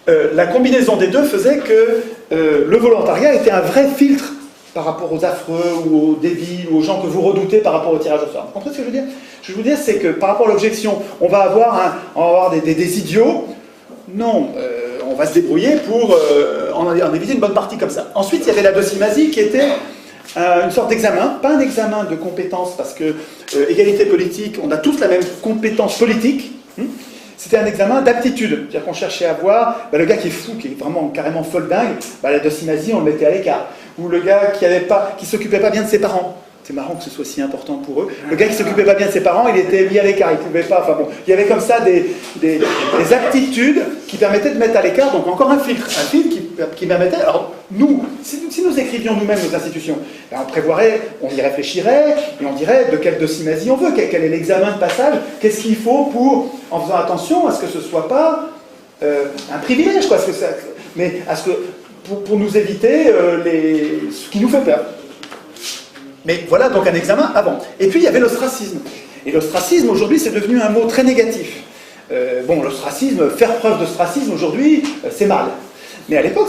La combinaison des deux faisait que le volontariat était un vrai filtre par rapport aux affreux, ou aux débiles, ou aux gens que vous redoutez par rapport au tirage au sort. Vous comprenez ce que je veux dire? Ce que je veux dire, c'est que par rapport à l'objection, on va avoir des idiots. Non, on va se débrouiller pour en éviter une bonne partie comme ça. Ensuite, il y avait la docimasie qui était une sorte d'examen, pas un examen de compétences, parce que égalité politique, on a tous la même compétence politique. C'était un examen d'aptitude, c'est-à-dire qu'on cherchait à voir le gars qui est fou, qui est vraiment carrément folle dingue, la docimasie, on le mettait à l'écart. Ou le gars qui s'occupait pas bien de ses parents. C'est marrant que ce soit si important pour eux. Le gars qui s'occupait pas bien de ses parents, il était mis à l'écart, il pouvait pas. Enfin bon, il y avait comme ça des aptitudes qui permettaient de mettre à l'écart, donc encore un filtre qui permettait... Alors, nous, si nous écrivions nous-mêmes nos institutions, ben, on y réfléchirait, et on dirait de quelle docimasie on veut, quel est l'examen de passage, qu'est-ce qu'il faut pour, en faisant attention à ce que ce ne soit pas un privilège, quoi, mais à ce que, pour nous éviter ce qui nous fait peur. Mais voilà donc un examen avant. Et puis il y avait l'ostracisme. Et l'ostracisme, aujourd'hui, c'est devenu un mot très négatif. L'ostracisme, faire preuve d'ostracisme, aujourd'hui, c'est mal. Mais à l'époque,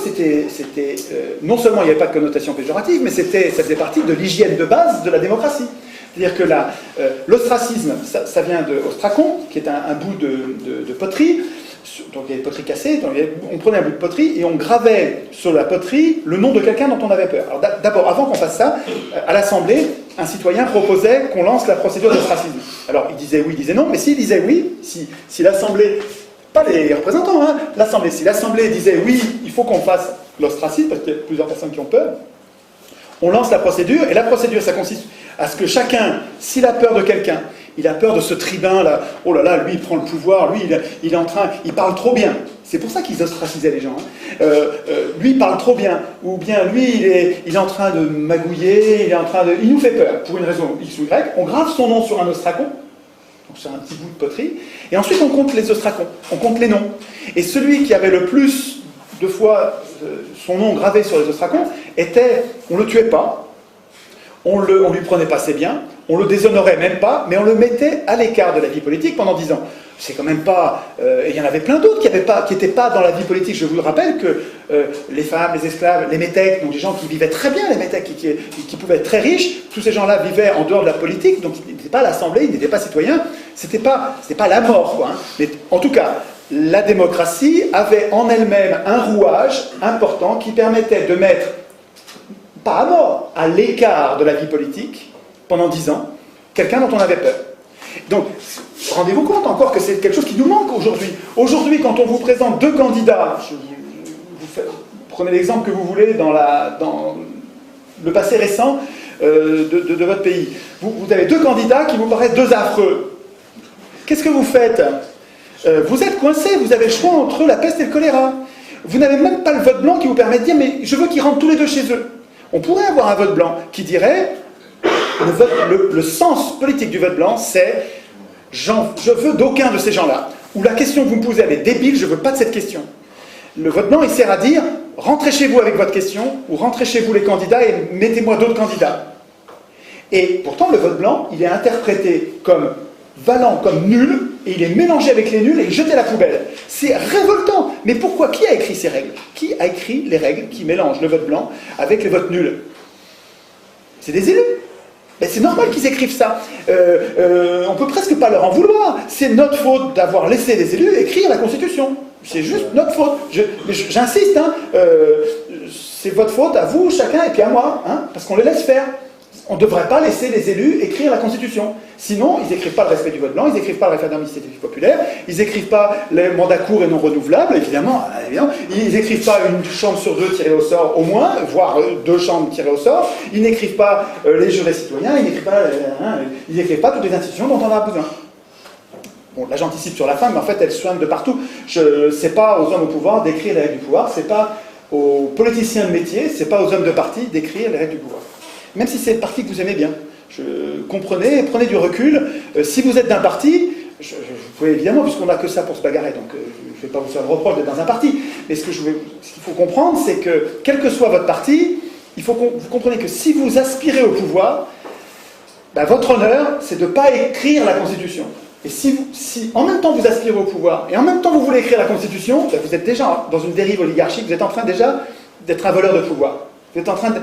non seulement il n'y avait pas de connotation péjorative, mais ça faisait partie de l'hygiène de base de la démocratie. C'est-à-dire que l'ostracisme, ça vient de ostracon, qui est un bout de poterie. Donc il y avait une poterie cassée, donc on prenait un bout de poterie et on gravait sur la poterie le nom de quelqu'un dont on avait peur. Alors d'abord, avant qu'on fasse ça, à l'Assemblée, un citoyen proposait qu'on lance la procédure d'ostracisme. Alors il disait oui, il disait non, mais s'il disait oui, si l'Assemblée, pas les représentants, hein, l'Assemblée, si l'Assemblée disait oui, il faut qu'on fasse l'ostracisme, parce qu'il y a plusieurs personnes qui ont peur, on lance la procédure, et la procédure, ça consiste à ce que chacun, s'il a peur de quelqu'un, il a peur de ce tribun là, oh là là, lui il prend le pouvoir, lui il parle trop bien. C'est pour ça qu'ils ostracisaient les gens. Hein. Lui il parle trop bien, ou bien lui il est en train de magouiller, il nous fait peur, pour une raison X ou Y. On grave son nom sur un ostracon, donc sur un petit bout de poterie, et ensuite on compte les ostracons, on compte les noms. Et celui qui avait le plus de fois son nom gravé sur les ostracons, on ne le tuait pas, on lui prenait pas ses biens, on le déshonorait même pas, mais on le mettait à l'écart de la vie politique pendant 10 ans. C'est quand même pas... et il y en avait plein d'autres qui n'étaient pas dans la vie politique. Je vous le rappelle que les femmes, les esclaves, les métèques, donc des gens qui vivaient très bien, les métèques qui pouvaient être très riches, tous ces gens-là vivaient en dehors de la politique, donc ils n'étaient pas à l'Assemblée, ils n'étaient pas citoyens, c'était pas la mort, quoi. Hein. Mais en tout cas, la démocratie avait en elle-même un rouage important qui permettait de mettre, pas à mort, à l'écart de la vie politique, pendant 10 ans, quelqu'un dont on avait peur. Donc, rendez-vous compte encore que c'est quelque chose qui nous manque aujourd'hui. Aujourd'hui, quand on vous présente 2 candidats, prenez l'exemple que vous voulez dans le passé récent de votre pays, vous avez 2 candidats qui vous paraissent 2 affreux. Qu'est-ce que vous faites ? Vous êtes coincé, vous avez le choix entre la peste et le choléra. Vous n'avez même pas le vote blanc qui vous permet de dire « mais je veux qu'ils rentrent tous les 2 chez eux ». On pourrait avoir un vote blanc qui dirait... Le sens politique du vote blanc, c'est « je veux d'aucun de ces gens-là ». Ou la question que vous me posez, elle est débile, je ne veux pas de cette question. Le vote blanc, il sert à dire « rentrez chez vous avec votre question » ou « rentrez chez vous les candidats et mettez-moi d'autres candidats ». Et pourtant, le vote blanc, il est interprété comme valant, comme nul, et il est mélangé avec les nuls et jeté à la poubelle. C'est révoltant. Mais pourquoi ? Qui a écrit ces règles ? Qui a écrit les règles qui mélangent le vote blanc avec les votes nuls ? C'est des élus. Mais c'est normal qu'ils écrivent ça. On peut presque pas leur en vouloir. C'est notre faute d'avoir laissé les élus écrire la Constitution. C'est juste notre faute. J'insiste, hein, c'est votre faute à vous, chacun, et puis à moi, hein, parce qu'on les laisse faire. On ne devrait pas laisser les élus écrire la Constitution. Sinon, ils n'écrivent pas le respect du vote blanc, ils n'écrivent pas le référendum d'initiative populaire, ils n'écrivent pas les mandats courts et non renouvelables, évidemment. Ils n'écrivent pas une chambre sur 2 tirée au sort au moins, voire 2 chambres tirées au sort, ils n'écrivent pas les jurés citoyens, ils n'écrivent pas toutes les institutions dont on a besoin. Bon, là j'anticipe sur la fin, mais en fait elles soignent de partout. C'est pas aux hommes au pouvoir d'écrire les règles du pouvoir, c'est pas aux politiciens de métier, c'est pas aux hommes de parti d'écrire les règles du pouvoir. Même si c'est le parti que vous aimez bien. Comprenez, prenez du recul. Si vous êtes d'un parti, vous pouvez évidemment, puisqu'on n'a que ça pour se bagarrer, donc je ne vais pas vous faire le reproche d'être dans un parti, mais ce qu'il faut comprendre, c'est que, quel que soit votre parti, il faut que vous compreniez que si vous aspirez au pouvoir, ben, votre honneur, c'est de ne pas écrire la Constitution. Et si en même temps vous aspirez au pouvoir, et en même temps vous voulez écrire la Constitution, ben, vous êtes déjà dans une dérive oligarchique, vous êtes en train déjà d'être un voleur de pouvoir. Vous êtes en train de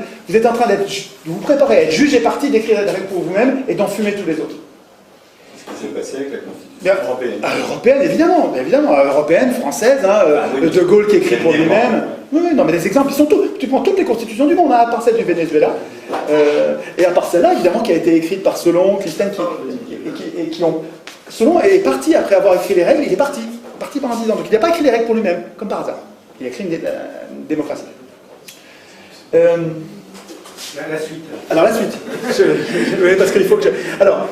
vous préparer à être juge et parti, d'écrire des règles pour vous-même et d'enfumer tous les autres. Ce qui s'est passé avec la Constitution européenne. Européenne, évidemment. Européenne, française, hein, oui. De Gaulle qui écrit pour lui-même. Oui, non, mais les exemples, ils sont tous. Tu prends toutes les constitutions du monde, hein, à part celle du Venezuela. Et à part celle-là, évidemment, qui a été écrite par Solon, Clisthène, qui ont... Solon est parti après avoir écrit les règles, il est parti pendant 10 ans. Donc il n'a pas écrit les règles pour lui-même, comme par hasard. Il a écrit une démocratie. La suite. Alors la suite. Oui, parce qu'il faut que Alors,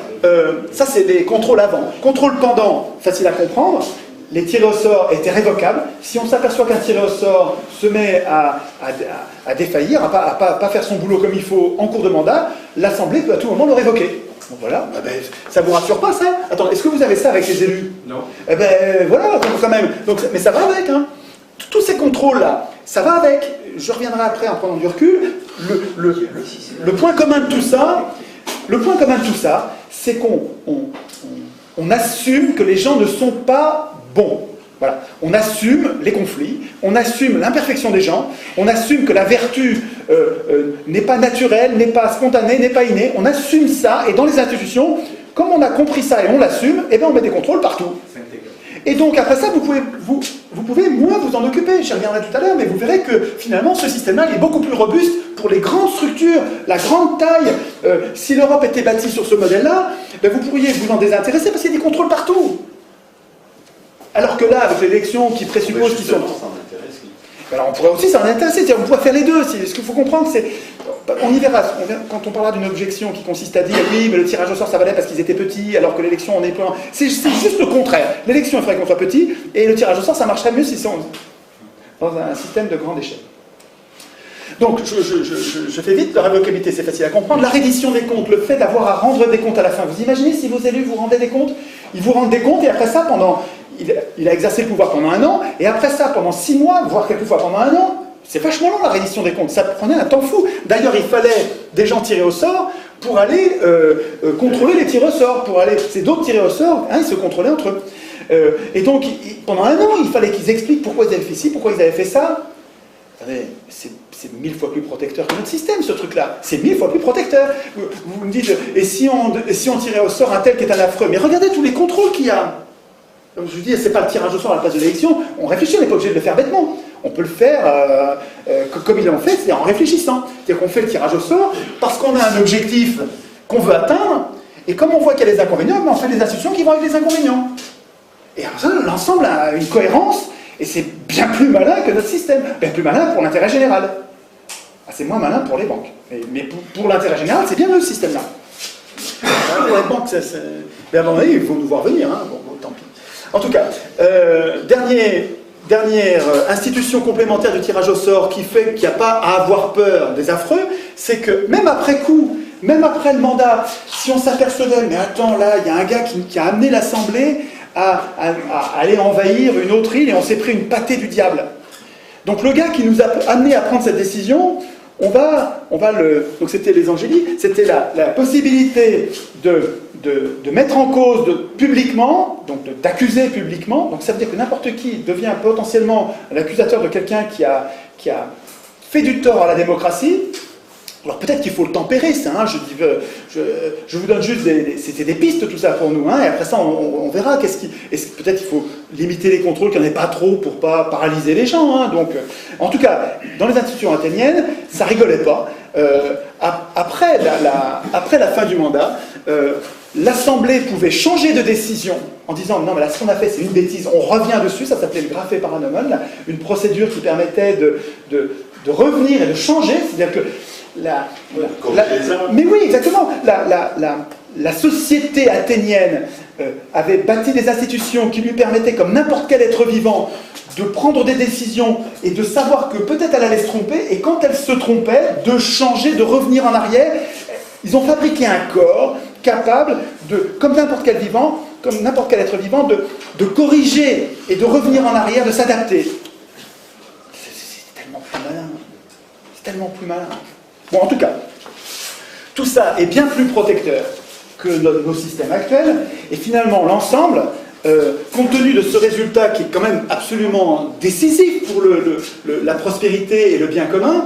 ça c'est les contrôles avant. Contrôle pendant, facile à comprendre. les tirés au sort étaient révocables. Si on s'aperçoit qu'un tiré au sort se met à défaillir, à pas faire son boulot comme il faut en cours de mandat, l'Assemblée peut à tout moment le révoquer. Donc voilà, ça vous rassure pas ça? Attends, est-ce que vous avez ça avec les élus? Non. Eh ben voilà, quand même. Donc, mais ça va avec, hein. Tous ces contrôles-là, ça va avec. Je reviendrai après en prenant du recul. Le point commun de tout ça, c'est qu'on assume que les gens ne sont pas bons. Voilà. On assume les conflits, on assume l'imperfection des gens, on assume que la vertu n'est pas naturelle, n'est pas spontanée, n'est pas innée. On assume ça, et dans les institutions, comme on a compris ça et on l'assume, eh bien on met des contrôles partout. Et donc après ça, vous pouvez moins vous en occuper, j'y reviendrai tout à l'heure, mais vous verrez que finalement ce système-là il est beaucoup plus robuste pour les grandes structures, la grande taille. Si l'Europe était bâtie sur ce modèle-là, ben, vous pourriez vous en désintéresser parce qu'il y a des contrôles partout. Alors que là, avec l'élection qui présuppose qu'ils sont... Alors on pourrait aussi s'en intéresser, on pourrait faire les deux. Ce qu'il faut comprendre, c'est... On y verra, quand on parlera d'une objection qui consiste à dire oui, mais le tirage au sort ça valait parce qu'ils étaient petits, alors que l'élection on est plein. C'est juste le contraire. L'élection il faudrait qu'on soit petit, et le tirage au sort ça marcherait mieux si c'est dans un système de grande échelle. Donc, je fais vite, la révocabilité c'est facile à comprendre. La reddition des comptes, le fait d'avoir à rendre des comptes à la fin. Vous imaginez si vos élus vous rendaient des comptes? Ils vous rendent des comptes, et après ça, il a exercé le pouvoir pendant 1 an, et après ça, pendant 6 mois, voire quelquefois pendant 1 an, c'est vachement long la reddition des comptes, ça prenait un temps fou. D'ailleurs, il fallait des gens tirés au sort pour aller contrôler les tirés au sort, c'est d'autres tirés au sort, hein, ils se contrôlaient entre eux. Et donc, pendant 1 an, il fallait qu'ils expliquent pourquoi ils avaient fait ci, pourquoi ils avaient fait ça. C'est 1000 fois plus protecteur que notre système, ce truc-là. C'est 1000 fois plus protecteur. Vous me dites, et si on tirait au sort un tel qui est un affreux? Mais regardez tous les contrôles qu'il y a. Comme je vous dis, c'est pas le tirage au sort à la place de l'élection. On réfléchit, on n'est pas obligé de le faire bêtement. On peut le faire comme ils l'ont fait, c'est-à-dire en réfléchissant. C'est-à-dire qu'on fait le tirage au sort parce qu'on a un objectif qu'on veut atteindre, et comme on voit qu'il y a des inconvénients, on fait des institutions qui vont avec les inconvénients. Et alors ça, l'ensemble a une cohérence, et c'est bien plus malin que notre système. Bien plus malin pour l'intérêt général. Ah, c'est moins malin pour les banques. Mais pour l'intérêt général, c'est bien le système-là. Pour les banques, mais à un moment donné, il faut nous voir venir. Hein. Bon, tant pis. En tout cas, dernière institution complémentaire du tirage au sort qui fait qu'il n'y a pas à avoir peur des affreux, c'est que même après coup, même après le mandat, si on s'apercevait, mais attends, là, il y a un gars qui a amené l'Assemblée à aller envahir une autre île et on s'est pris une pâtée du diable. Donc le gars qui nous a amené à prendre cette décision, on va donc c'était les angéliques, c'était la possibilité de mettre en cause publiquement, donc d'accuser publiquement. Donc ça veut dire que n'importe qui devient potentiellement l'accusateur de quelqu'un qui a fait du tort à la démocratie. Alors peut-être qu'il faut le tempérer, ça. Hein, je vous donne juste c'était des pistes tout ça pour nous. Hein, et après ça, on verra. Peut-être qu'il faut limiter les contrôles, qu'il n'y en ait pas trop pour pas paralyser les gens. Hein, donc, en tout cas, dans les institutions athéniennes, ça rigolait pas. Après la fin du mandat, l'Assemblée pouvait changer de décision en disant non mais là ce qu'on a fait c'est une bêtise, on revient dessus. Ça s'appelait le graphé paranomon, une procédure qui permettait de revenir et de changer. C'est-à-dire que mais oui, exactement. La société athénienne avait bâti des institutions qui lui permettaient, comme n'importe quel être vivant, de prendre des décisions et de savoir que peut-être elle allait se tromper, et quand elle se trompait, de changer, de revenir en arrière. Ils ont fabriqué un corps capable comme n'importe quel être vivant, de corriger et de revenir en arrière, de s'adapter. C'est tellement plus malin. C'est tellement plus malin. Bon, en tout cas, tout ça est bien plus protecteur que nos systèmes actuels, et finalement, l'ensemble, compte tenu de ce résultat qui est quand même absolument décisif pour la prospérité et le bien commun,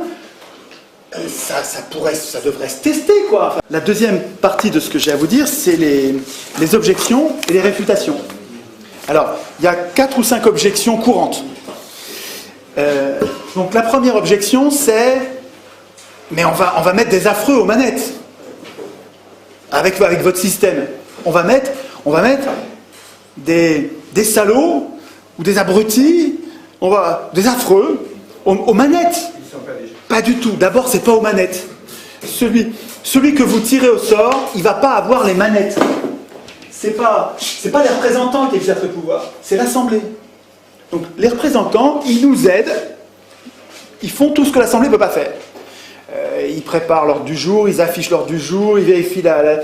ça devrait se tester, quoi. Enfin, la deuxième partie de ce que j'ai à vous dire, c'est les objections et les réfutations. Alors, il y a 4 ou 5 objections courantes. Donc, la première objection, c'est mais on va mettre des affreux aux manettes avec votre système. On va mettre des salauds ou des abrutis, des affreux aux manettes. Pas du tout. D'abord, c'est pas aux manettes. Celui que vous tirez au sort, il va pas avoir les manettes. c'est pas les représentants qui exercent le pouvoir, c'est l'Assemblée. Donc les représentants, ils nous aident, ils font tout ce que l'Assemblée ne peut pas faire. Ils préparent l'ordre du jour, ils affichent l'ordre du jour, ils vérifient la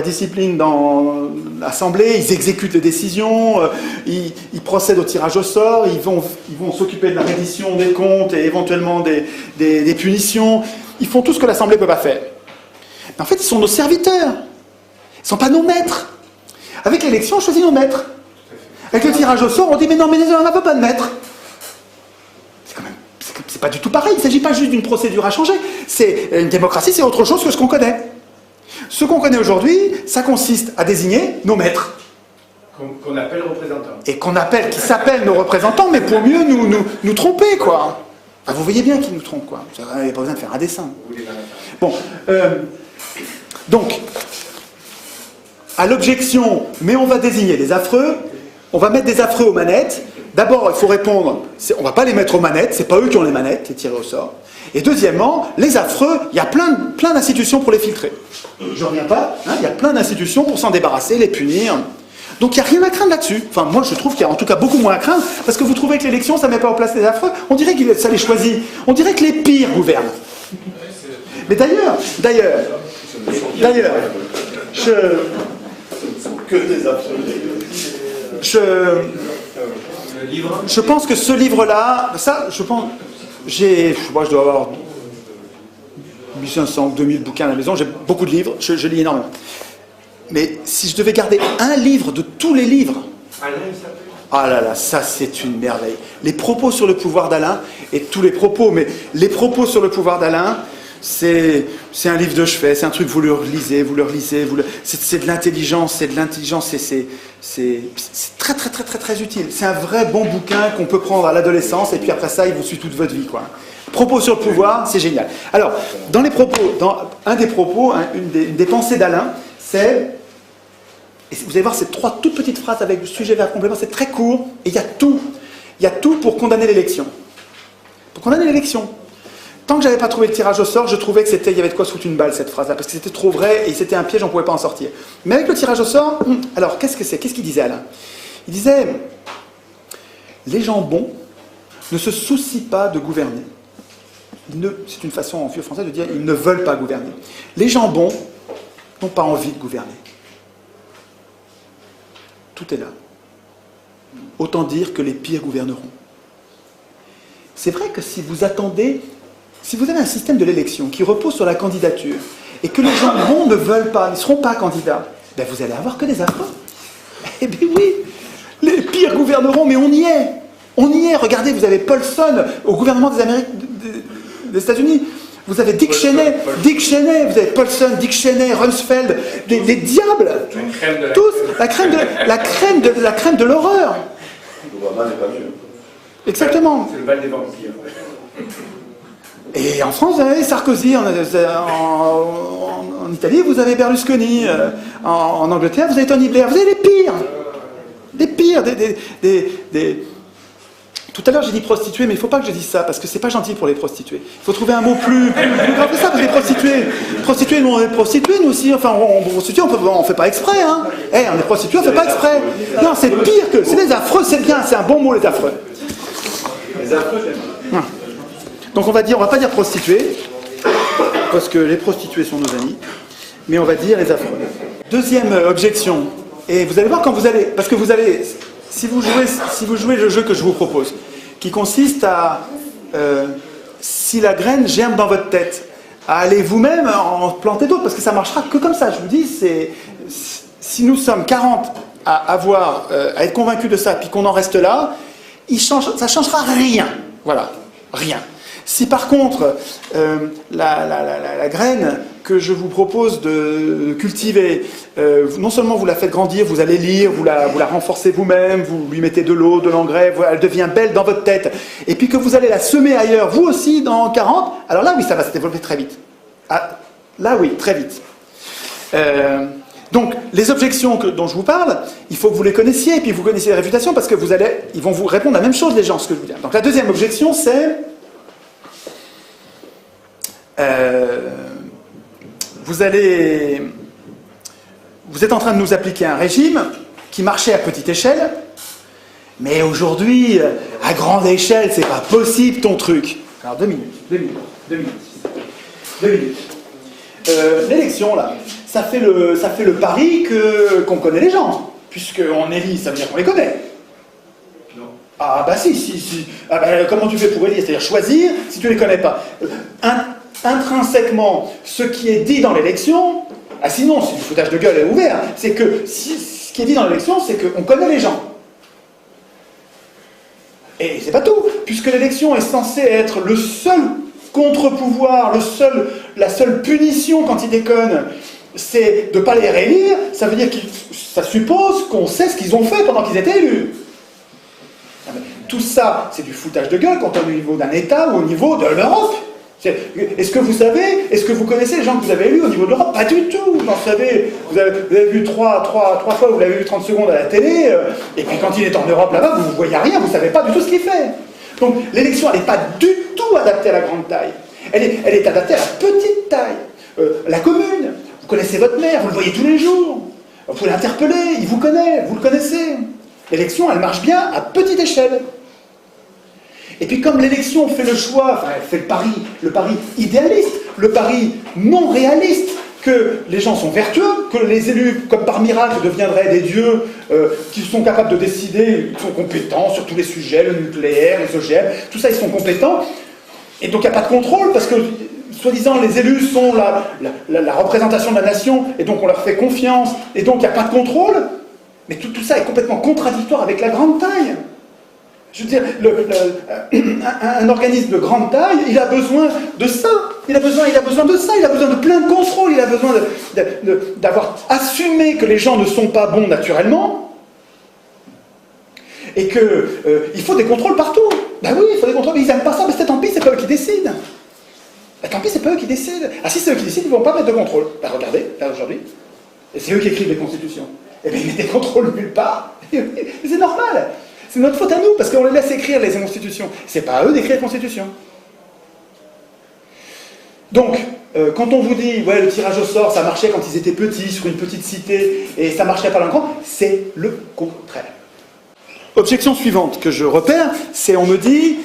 discipline dans l'Assemblée, ils exécutent les décisions, ils procèdent au tirage au sort, ils vont s'occuper de la reddition des comptes et éventuellement des punitions. Ils font tout ce que l'Assemblée ne peut pas faire. Mais en fait, ils sont nos serviteurs. Ils ne sont pas nos maîtres. Avec l'élection, on choisit nos maîtres. Avec le tirage au sort, on dit mais non, mais on n'a pas de maître. C'est pas du tout pareil. Il ne s'agit pas juste d'une procédure à changer. C'est une démocratie, c'est autre chose que ce qu'on connaît. Ce qu'on connaît aujourd'hui, ça consiste à désigner nos maîtres. Qu'on appelle représentants. Et qui s'appellent nos représentants, mais pour mieux nous tromper, quoi. Enfin, vous voyez bien qu'ils nous trompent, quoi. Il n'y a pas besoin de faire un dessin. Bon. Donc, à l'objection, mais on va désigner les affreux, on va mettre des affreux aux manettes. D'abord, il faut répondre, on ne va pas les mettre aux manettes, c'est pas eux qui ont les manettes, les tirés au sort. Et deuxièmement, les affreux, il y a plein d'institutions pour les filtrer. Je ne reviens pas, il y a plein d'institutions pour s'en débarrasser, les punir. Donc il n'y a rien à craindre là-dessus. Enfin, moi je trouve qu'il y a en tout cas beaucoup moins à craindre, parce que vous trouvez que l'élection, ça ne met pas en place les affreux, on dirait que ça les choisit. On dirait que les pires gouvernent. Mais d'ailleurs, Que des affreux. Je pense que ce livre-là, je dois avoir 1500 ou 2000 bouquins à la maison, j'ai beaucoup de livres, je lis énormément. Mais si je devais garder un livre de tous les livres, ah là là, ça c'est une merveille. Les propos sur le pouvoir d'Alain, et tous les propos, mais les propos sur le pouvoir d'Alain, c'est un livre de chevet, c'est un truc, vous le relisez, c'est de l'intelligence, c'est très très très très très utile. C'est un vrai bon bouquin qu'on peut prendre à l'adolescence, et puis après ça, il vous suit toute votre vie, quoi. Propos sur le pouvoir, c'est génial. Alors, dans un des propos, une des pensées d'Alain, c'est, et vous allez voir, c'est 3 toutes petites phrases avec sujet, verbe, complément, c'est très court, et il y a tout pour condamner l'élection. Pour condamner l'élection. Tant que j'avais pas trouvé le tirage au sort, je trouvais que il y avait de quoi se foutre une balle, cette phrase-là, parce que c'était trop vrai, et c'était un piège, on pouvait pas en sortir. Mais avec le tirage au sort, alors, qu'est-ce que c'est? Qu'est-ce qu'il disait, Alain? Il disait, les gens bons ne se soucient pas de gouverner. C'est une façon en vieux français de dire, ils ne veulent pas gouverner. Les gens bons n'ont pas envie de gouverner. Tout est là. Autant dire que les pires gouverneront. C'est vrai que si vous avez un système de l'élection qui repose sur la candidature, et que les gens bons ne veulent pas, ne seront pas candidats, ben vous allez avoir que des affreux. Eh bien oui, les pires gouverneront, mais on y est. On y est. Regardez, vous avez Paulson au gouvernement des États-Unis. Vous avez Dick Cheney, vous avez Paulson, Dick Cheney, Rumsfeld, les diables, tous, la crème de l'horreur. Obama n'est pas mieux. Exactement. C'est le bal des vampires. Et en France, vous avez Sarkozy, en Italie, vous avez Berlusconi, en Angleterre, vous avez Tony Blair, vous avez les pires. Des pires, Tout à l'heure, j'ai dit prostituées, mais il ne faut pas que je dise ça, parce que c'est pas gentil pour les prostituées. Il faut trouver un mot plus grave que ça, parce que les prostituées, nous on est prostituées, nous aussi, enfin, prostituées, on fait pas exprès, hein. On est prostituées, on fait pas exprès. Non, c'est pire que, c'est les affreux, c'est bien, c'est un bon mot, les affreux. Les affreux, j'aime. Donc on va pas dire prostituées, parce que les prostituées sont nos amis, mais on va dire les affreux. Deuxième objection, et vous allez voir quand vous allez, parce que vous allez, si vous jouez le jeu que je vous propose, qui consiste à, si la graine germe dans votre tête, à aller vous-même en planter d'autres, parce que ça marchera que comme ça. Je vous dis, si nous sommes 40 à être convaincus de ça, puis qu'on en reste là, ça changera rien. Voilà, rien. Si par contre, la graine que je vous propose de cultiver, non seulement vous la faites grandir, vous allez lire, vous la renforcez vous-même, vous lui mettez de l'eau, de l'engrais, elle devient belle dans votre tête, et puis que vous allez la semer ailleurs, vous aussi, dans 40, alors là, oui, ça va se développer très vite. Ah, là, oui, très vite. Donc, les objections dont je vous parle, il faut que vous les connaissiez, et puis vous connaissiez les réfutations, parce que ils vont vous répondre la même chose, les gens, ce que je vous dis. Donc, la deuxième objection, c'est... vous êtes en train de nous appliquer un régime qui marchait à petite échelle, mais aujourd'hui, à grande échelle, c'est pas possible ton truc. Alors 2 minutes. L'élection, là, ça fait le pari qu'on connaît les gens. Puisqu'on élit, ça veut dire qu'on les connaît. Non. Ah bah si. Ah bah, comment tu fais pour élire? C'est-à-dire choisir si tu les connais pas. Intrinsèquement, ce qui est dit dans l'élection, ah sinon, c'est du foutage de gueule ouvert, c'est que ce qui est dit dans l'élection, c'est qu'on connaît les gens. Et c'est pas tout, puisque l'élection est censée être le seul contre-pouvoir, la seule punition quand ils déconnent, c'est de ne pas les réélire. Ça veut dire que ça suppose qu'on sait ce qu'ils ont fait pendant qu'ils étaient élus. Tout ça, c'est du foutage de gueule quand on est au niveau d'un État ou au niveau de l'Europe. Est-ce que vous savez, est-ce que vous connaissez les gens que vous avez élus au niveau de l'Europe? Pas du tout. Vous en savez, vous avez vu trois fois, vous l'avez vu 30 secondes à la télé, et puis quand il est en Europe là-bas, vous ne voyez rien, vous ne savez pas du tout ce qu'il fait. Donc l'élection, elle n'est pas du tout adaptée à la grande taille. Elle est adaptée à la petite taille. La commune, vous connaissez votre maire, vous le voyez tous les jours. Vous pouvez l'interpeller, il vous connaît, vous le connaissez. L'élection, elle marche bien à petite échelle. Et puis comme l'élection fait le choix, enfin elle fait le pari idéaliste, le pari non réaliste, que les gens sont vertueux, que les élus, comme par miracle, deviendraient des dieux qui sont capables de décider, ils sont compétents sur tous les sujets, le nucléaire, les OGM, tout ça ils sont compétents, et donc il n'y a pas de contrôle, parce que soi-disant les élus sont la représentation de la nation, et donc on leur fait confiance, et donc il n'y a pas de contrôle, mais tout ça est complètement contradictoire avec la grande taille. Je veux dire, un organisme de grande taille, il a besoin de ça. Il a besoin de ça, il a besoin de plein de contrôle, il a besoin d'avoir assumé que les gens ne sont pas bons naturellement, et qu'il faut des contrôles partout. Ben oui, il faut des contrôles, mais ils n'aiment pas ça, mais tant pis, c'est pas eux qui décident. Ben, tant pis, c'est pas eux qui décident. Ah si c'est eux qui décident, ils ne vont pas mettre de contrôle. Ben regardez, là aujourd'hui, et c'est eux qui écrivent les constitutions. Et bien ils mettent des contrôles nulle part. C'est normal. C'est notre faute à nous, parce qu'on les laisse écrire les constitutions. C'est pas à eux d'écrire les constitutions. Donc, quand on vous dit, ouais, le tirage au sort, ça marchait quand ils étaient petits, sur une petite cité, et ça marcherait pas dans le grand, c'est le contraire. Objection suivante que je repère, c'est on me dit,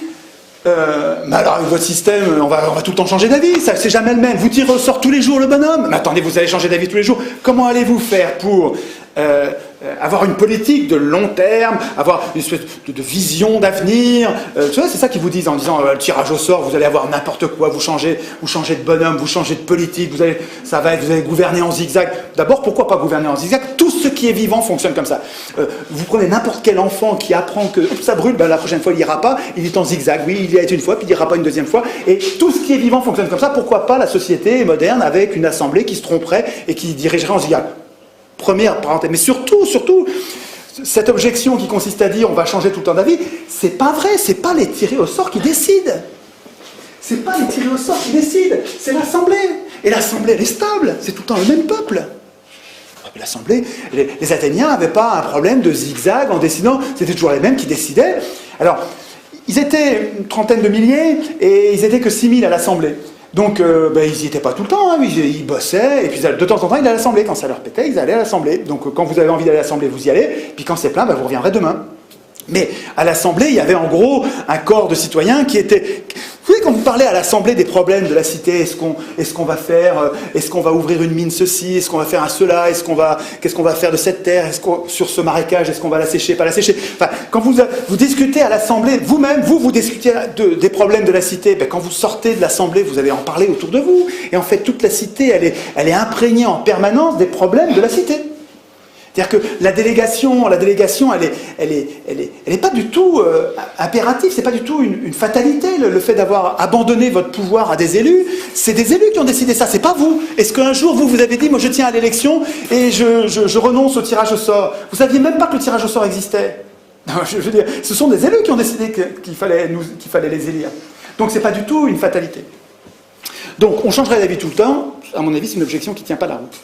mais alors avec votre système, on va tout le temps changer d'avis, c'est jamais le même. Vous tirez au sort tous les jours le bonhomme, mais attendez, vous allez changer d'avis tous les jours. Comment allez-vous faire pour avoir une politique de long terme, avoir une espèce de vision d'avenir, tu vois, c'est ça qu'ils vous disent en disant le tirage au sort, vous allez avoir n'importe quoi, vous changez de bonhomme, vous changez de politique, vous allez gouverner en zigzag. D'abord, pourquoi pas gouverner en zigzag? Tout ce qui est vivant fonctionne comme ça. Vous prenez n'importe quel enfant qui apprend que ça brûle, ben, la prochaine fois il ira pas, il est en zigzag, oui, il y a été une fois, puis il ira pas une deuxième fois, et tout ce qui est vivant fonctionne comme ça. Pourquoi pas la société moderne avec une assemblée qui se tromperait et qui dirigerait en zigzag? Première parenthèse, mais surtout, cette objection qui consiste à dire on va changer tout le temps d'avis, c'est pas vrai, c'est pas les tirés au sort qui décident. C'est pas les tirés au sort qui décident, c'est l'Assemblée. Et l'Assemblée, elle est stable, c'est tout le temps le même peuple. L'Assemblée, les Athéniens n'avaient pas un problème de zigzag en décidant, c'était toujours les mêmes qui décidaient. Alors, ils étaient une trentaine de milliers et ils étaient que 6000 à l'Assemblée. Donc, ils n'y étaient pas tout le temps, hein, ils bossaient, et puis de temps en temps, ils allaient à l'Assemblée. Quand ça leur pétait, ils allaient à l'Assemblée. Donc, quand vous avez envie d'aller à l'Assemblée, vous y allez, puis quand c'est plein, vous reviendrez demain. Mais à l'Assemblée, il y avait en gros un corps de citoyens qui était... Vous savez, quand vous parlez à l'Assemblée des problèmes de la cité, est-ce qu'on va faire, est-ce qu'on va ouvrir une mine ceci, est-ce qu'on va faire un cela, qu'est-ce qu'on va faire de cette terre, sur ce marécage, est-ce qu'on va la sécher, pas la sécher. Enfin, quand vous discutez à l'Assemblée, vous-même, vous discutez des problèmes de la cité, quand vous sortez de l'Assemblée, vous allez en parler autour de vous, et en fait, toute la cité, elle est imprégnée en permanence des problèmes de la cité. C'est-à-dire que la délégation, elle est pas du tout impérative, c'est pas du tout une fatalité, le fait d'avoir abandonné votre pouvoir à des élus, c'est des élus qui ont décidé ça, c'est pas vous. Est-ce qu'un jour, vous avez dit, moi je tiens à l'élection et je renonce au tirage au sort? Vous saviez même pas que le tirage au sort existait. Non, je veux dire, ce sont des élus qui ont décidé qu'il fallait les élire. Donc c'est pas du tout une fatalité. Donc on changerait d'avis tout le temps, à mon avis c'est une objection qui tient pas la route.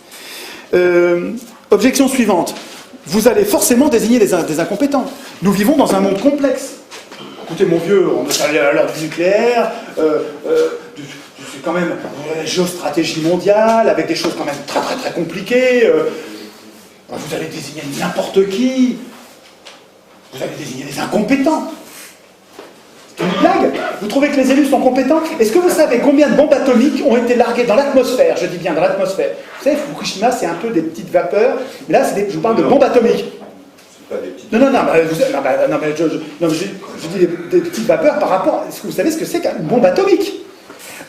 Objection suivante. Vous allez forcément désigner des incompétents. Nous vivons dans un monde complexe. Écoutez, mon vieux, on est allé à l'heure du nucléaire, c'est quand même la géostratégie mondiale, avec des choses quand même très très très compliquées. Vous allez désigner n'importe qui. Vous allez désigner des incompétents. C'est une blague. Vous trouvez que les élus sont compétents? Est-ce que vous savez combien de bombes atomiques ont été larguées dans l'atmosphère? Je dis bien dans l'atmosphère. Vous savez, Fukushima, c'est un peu des petites vapeurs. Mais là, je vous parle de bombes atomiques. C'est pas des petites... Non, mais je dis des petites vapeurs par rapport... Est-ce que vous savez ce que c'est qu'une bombe atomique?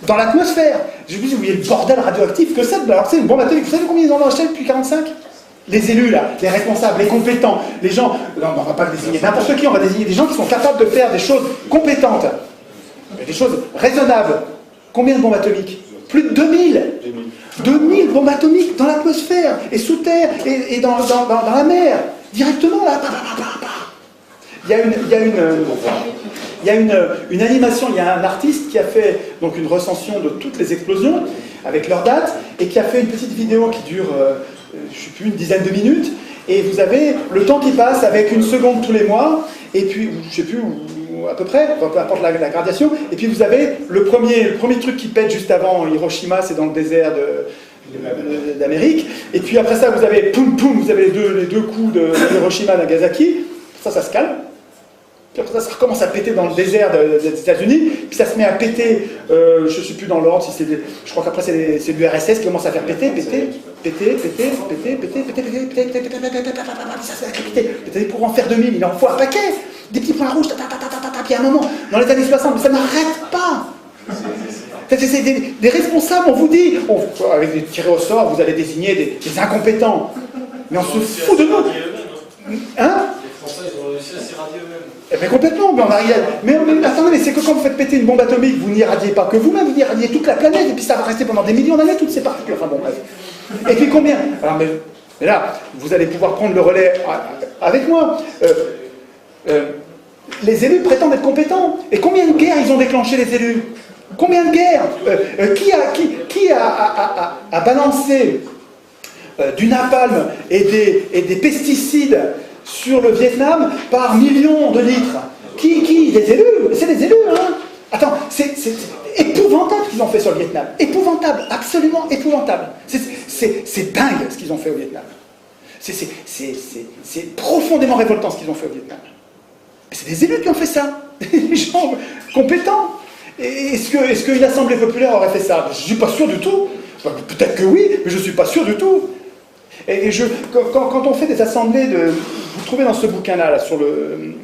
Dans l'atmosphère. Je vous dis, vous voyez le bordel radioactif que c'est. Alors, c'est une bombe atomique. Vous savez combien ils en ont acheté depuis 1945? Les élus, là, les responsables, les compétents, les gens... Non, on ne va pas désigner n'importe qui, on va désigner des gens qui sont capables de faire des choses compétentes, des choses raisonnables. Combien de bombes atomiques? Plus de 2000. 2000 bombes atomiques dans l'atmosphère, et sous terre, et dans la mer. Directement, là. Il y a une animation, il y a un artiste qui a fait donc, une recension de toutes les explosions, avec leurs dates, et qui a fait une petite vidéo qui dure... je ne sais plus, une dizaine de minutes, et vous avez le temps qui passe avec 1 seconde tous les mois, et puis, je ne sais plus, à peu près, peu importe la gradation, et puis vous avez le premier truc qui pète juste avant Hiroshima, c'est dans le désert d'Amérique, et puis après ça, vous avez poum poum, vous avez les deux coups de Hiroshima et Nagasaki, ça se calme. Puis après ça recommence à péter dans le désert des États-Unis, puis ça se met à péter, je ne sais plus dans l'ordre, si je crois qu'après c'est l'URSS qui commence à faire péter, pour en faire 2000, il en faut un paquet, des petits points rouges, puis à un moment, dans les années 60, mais ça n'arrête pas. C'est des responsables, on vous dit, avec des tirés au sort, vous allez désigner des incompétents, mais on se fout de nous. Hein? Les Français, ils ont réussi à s'irradier eux-mêmes. Mais complètement, mais attendez, mais c'est que quand vous faites péter une bombe atomique, vous n'irradiez pas que vous-même, vous irradiez toute la planète, et puis ça va rester pendant des millions d'années, toutes ces particules. Enfin bon, bref. Et puis combien? Alors, mais là, vous allez pouvoir prendre le relais avec moi. Les élus prétendent être compétents. Et combien de guerres ils ont déclenché, les élus? Combien de guerres? Qui a balancé du napalm et des pesticides sur le Vietnam par millions de litres? Qui? Les élus? C'est les élus, hein? Attends, c'est épouvantable ce qu'ils ont fait sur le Vietnam. Épouvantable, absolument épouvantable. C'est dingue ce qu'ils ont fait au Vietnam. C'est profondément révoltant ce qu'ils ont fait au Vietnam. C'est des élus qui ont fait ça. Des gens compétents. Est-ce qu'une assemblée populaire aurait fait ça? Je ne suis pas sûr du tout. Peut-être que oui, mais je ne suis pas sûr du tout. Quand on fait des assemblées, vous trouvez dans ce bouquin-là, sur le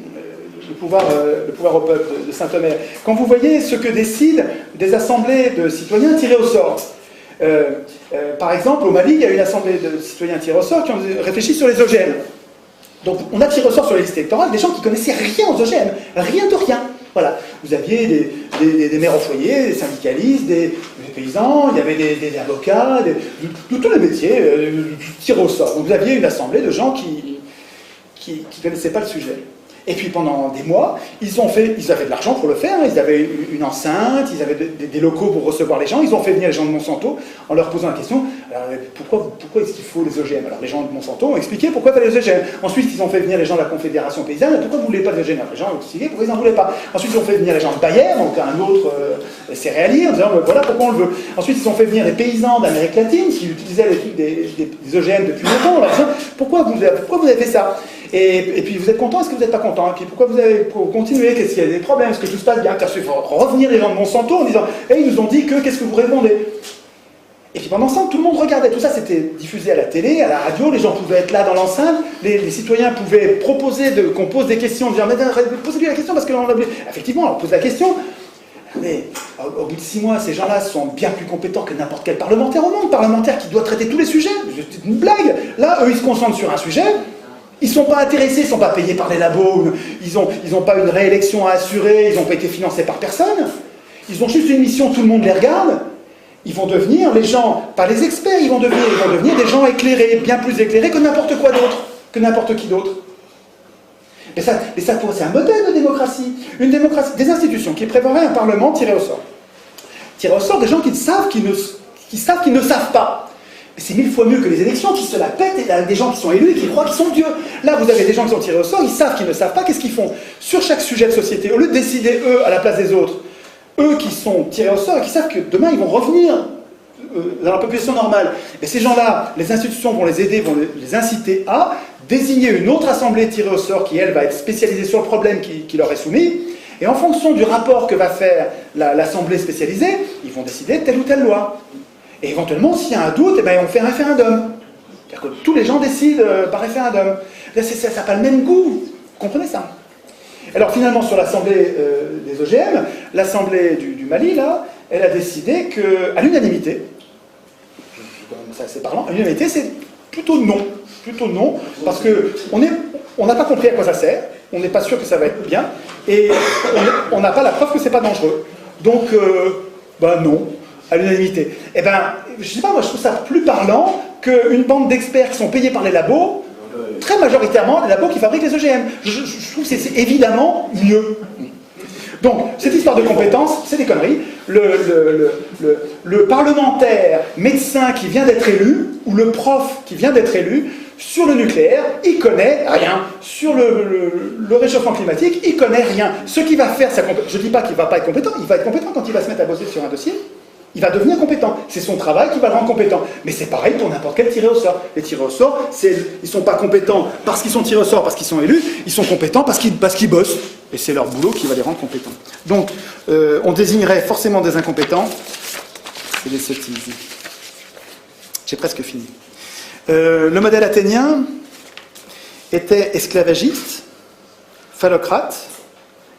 pouvoir au peuple de Saint-Omer, quand vous voyez ce que décident des assemblées de citoyens tirés au sort. Par exemple, au Mali, il y a une assemblée de citoyens tirés au sort qui ont réfléchi sur les OGM. Donc on a tiré au sort sur les listes électorales des gens qui ne connaissaient rien aux OGM, rien de rien. Voilà. Vous aviez des maires au foyer, des syndicalistes, des paysans, il y avait des avocats, de tous les métiers, tirés au sort. Donc vous aviez une assemblée de gens qui ne connaissaient pas le sujet. Et puis pendant des mois, ils avaient de l'argent pour le faire, ils avaient une enceinte, ils avaient des locaux pour recevoir les gens, ils ont fait venir les gens de Monsanto en leur posant la question, pourquoi est-ce qu'il faut les OGM? Alors les gens de Monsanto ont expliqué pourquoi il fallait les OGM. Ensuite ils ont fait venir les gens de la Confédération Paysanne, pourquoi vous ne voulez pas les OGM? Alors les gens ont expliqué pourquoi ils n'en voulaient pas. Ensuite ils ont fait venir les gens de Bayer, donc un autre céréalier, en disant voilà pourquoi on le veut. Ensuite ils ont fait venir les paysans d'Amérique latine qui utilisaient des OGM depuis longtemps, en leur disant pourquoi vous avez fait ça? Et puis vous êtes content, est-ce que vous n'êtes pas content? Et puis pourquoi vous avez continué? Qu'est-ce qu'il y a des problèmes? Est-ce que tout se passe bien? Il faut revenir les gens de Monsanto en disant ils nous ont dit que, qu'est-ce que vous répondez? Et puis pendant ce temps, tout le monde regardait. Tout ça, c'était diffusé à la télé, à la radio, les gens pouvaient être là dans l'enceinte, les citoyens pouvaient proposer qu'on pose des questions, dire posez-lui la question parce que effectivement, on leur pose la question. Mais au bout de 6 mois, ces gens-là sont bien plus compétents que n'importe quel parlementaire au monde, parlementaire qui doit traiter tous les sujets. C'est une blague. Là, eux, ils se concentrent sur un sujet. Ils ne sont pas intéressés, ils ne sont pas payés par les labos, ils n'ont pas une réélection à assurer, ils n'ont pas été financés par personne. Ils ont juste une mission, tout le monde les regarde. Ils vont devenir, les gens, pas les experts, ils vont devenir des gens éclairés, bien plus éclairés que n'importe quoi d'autre, que n'importe qui d'autre. Mais ça c'est un modèle de démocratie. Une démocratie, des institutions qui prévoiraient un parlement tiré au sort. Tiré au sort des gens qui savent qu'ils ne savent pas. C'est 1000 fois mieux que les élections qui se la pètent et des gens qui sont élus et qui croient qu'ils sont Dieu. Là, vous avez des gens qui sont tirés au sort, ils savent qu'ils ne savent pas, qu'est-ce qu'ils font? Sur chaque sujet de société, au lieu de décider eux à la place des autres, eux qui sont tirés au sort et qui savent que demain ils vont revenir dans la population normale. Et ces gens-là, les institutions vont les aider, vont les inciter à désigner une autre assemblée tirée au sort qui, elle, va être spécialisée sur le problème qui leur est soumis. Et en fonction du rapport que va faire l'assemblée spécialisée, ils vont décider de telle ou telle loi. Et éventuellement, s'il y a un doute, eh ben, on fait un référendum. C'est-à-dire que tous les gens décident par référendum. Là, ça n'a pas le même goût. Vous comprenez ça? Alors finalement, sur l'assemblée des OGM, l'assemblée du Mali, là, elle a décidé qu'à l'unanimité, c'est parlant, à l'unanimité, c'est plutôt non. Plutôt non, parce qu'on n'a pas compris à quoi ça sert, on n'est pas sûr que ça va être bien, et on n'a pas la preuve que c'est pas dangereux. Donc, non, à l'unanimité. Eh ben, je sais pas, moi je trouve ça plus parlant qu'une bande d'experts qui sont payés par les labos, très majoritairement les labos qui fabriquent les OGM. Je trouve que c'est évidemment mieux. Donc, cette histoire de compétences, c'est des conneries. Le parlementaire médecin qui vient d'être élu, ou le prof qui vient d'être élu, sur le nucléaire, il connaît rien. Sur le réchauffement climatique, il connaît rien. Ce qui va faire je ne dis pas qu'il ne va pas être compétent, il va être compétent quand il va se mettre à bosser sur un dossier. Il va devenir compétent. C'est son travail qui va le rendre compétent. Mais c'est pareil pour n'importe quel tiré au sort. Les tirés au sort, ils ne sont pas compétents parce qu'ils sont tirés au sort, parce qu'ils sont élus, ils sont compétents parce qu'ils bossent. Et c'est leur boulot qui va les rendre compétents. Donc, on désignerait forcément des incompétents. C'est des sottises. J'ai presque fini. Le modèle athénien était esclavagiste, phallocrate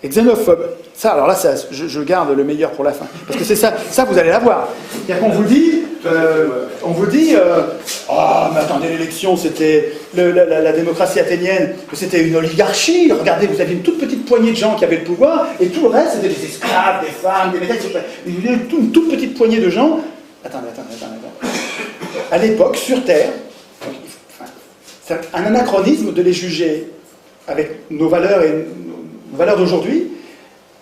et xénophobe. Ça, alors là, je garde le meilleur pour la fin. Parce que c'est ça vous allez l'avoir. C'est-à-dire qu'on vous dit, mais attendez, l'élection, c'était la démocratie athénienne, c'était une oligarchie. Regardez, vous aviez une toute petite poignée de gens qui avaient le pouvoir, et tout le reste, c'était des esclaves, des femmes, des médailles, une toute petite poignée de gens. Attendez. À l'époque, sur Terre, c'est un anachronisme de les juger avec nos valeurs et nos valeurs d'aujourd'hui,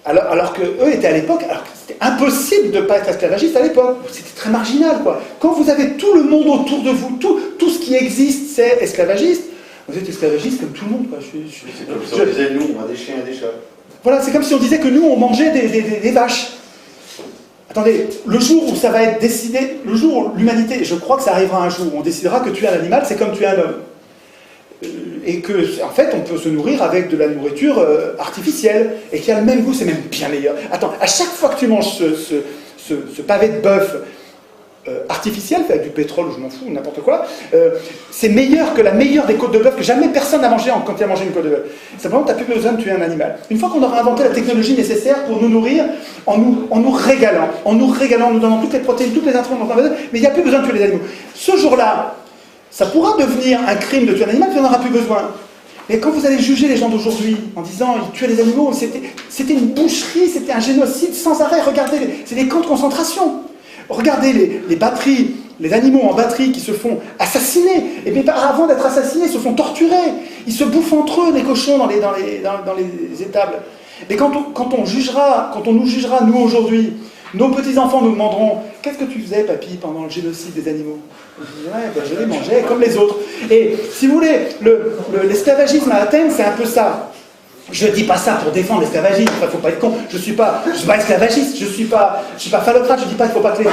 alors qu'eux étaient à l'époque, alors que c'était impossible de ne pas être esclavagiste à l'époque. C'était très marginal, quoi. Quand vous avez tout le monde autour de vous, tout ce qui existe, c'est esclavagiste, vous êtes esclavagiste comme tout le monde, quoi. C'est comme si on disait, nous, on a des chiens et des chats. Voilà, c'est comme si on disait que nous, on mangeait des vaches. Attendez, le jour où ça va être décidé, le jour où l'humanité, je crois que ça arrivera un jour, où on décidera que tuer un animal, c'est comme tuer un homme. Et que, en fait, on peut se nourrir avec de la nourriture artificielle, et qui a le même goût, c'est même bien meilleur. Attends, à chaque fois que tu manges ce pavé de bœuf artificiel, fait avec du pétrole, je m'en fous, n'importe quoi, c'est meilleur que la meilleure des côtes de bœuf que jamais personne n'a mangé quand il a mangé une côte de bœuf. Simplement, tu n'as plus besoin de tuer un animal. Une fois qu'on aura inventé la technologie nécessaire pour nous nourrir, en nous régalant, nous donnant toutes les protéines, toutes les intrants dont on a besoin, mais il n'y a plus besoin de tuer les animaux. Ce jour-là, ça pourra devenir un crime de tuer un animal, puis on n'en aura plus besoin. Mais quand vous allez juger les gens d'aujourd'hui en disant ils tuaient les animaux, c'était une boucherie, c'était un génocide sans arrêt. Regardez, c'est des camps de concentration. Regardez les batteries, les animaux en batterie qui se font assassiner. Et bien avant d'être assassinés, ils se font torturer. Ils se bouffent entre eux, les cochons, dans les étables. Mais quand on nous jugera, nous aujourd'hui, nos petits-enfants nous demanderont « Qu'est-ce que tu faisais, papy, pendant le génocide des animaux ?» Je les mangeais comme les autres. Et si vous voulez, l'esclavagisme à Athènes, c'est un peu ça. Je ne dis pas ça pour défendre l'esclavagisme, il ne faut pas être con. Je ne suis pas esclavagiste, je ne suis pas phallocrate, je ne dis pas qu'il ne faut pas que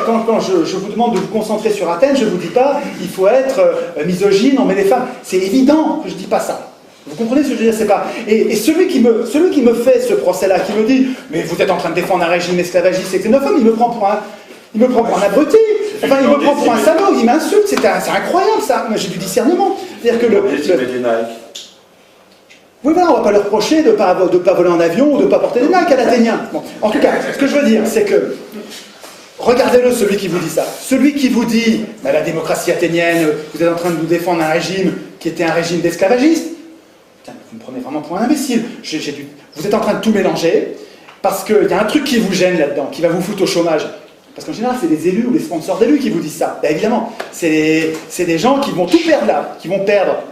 quand je vous demande de vous concentrer sur Athènes, je ne vous dis pas il faut être misogyne, on met les femmes. C'est évident que je ne dis pas ça. Vous comprenez ce que je veux dire? C'est pas. Et celui qui me fait ce procès-là, qui me dit mais vous êtes en train de défendre un régime esclavagiste et xénophobe, il me prend pour un abruti. Enfin, il me prend pour un salaud, il m'insulte. C'est incroyable ça. J'ai du discernement. C'est-à-dire que oui, voilà, on ne va pas leur reprocher de ne pas voler en avion ou de ne pas porter des Nike à l'Athénien. Bon, en tout cas, ce que je veux dire, c'est que regardez-le, celui qui vous dit ça. Celui qui vous dit bah, la démocratie athénienne, vous êtes en train de vous défendre un régime qui était un régime d'esclavagistes. Vous me prenez vraiment pour un imbécile. Vous êtes en train de tout mélanger parce qu'il y a un truc qui vous gêne là-dedans, qui va vous foutre au chômage. Parce qu'en général, c'est les élus ou les sponsors d'élus qui vous disent ça. Et évidemment, c'est des gens qui vont tout perdre là, qui vont perdre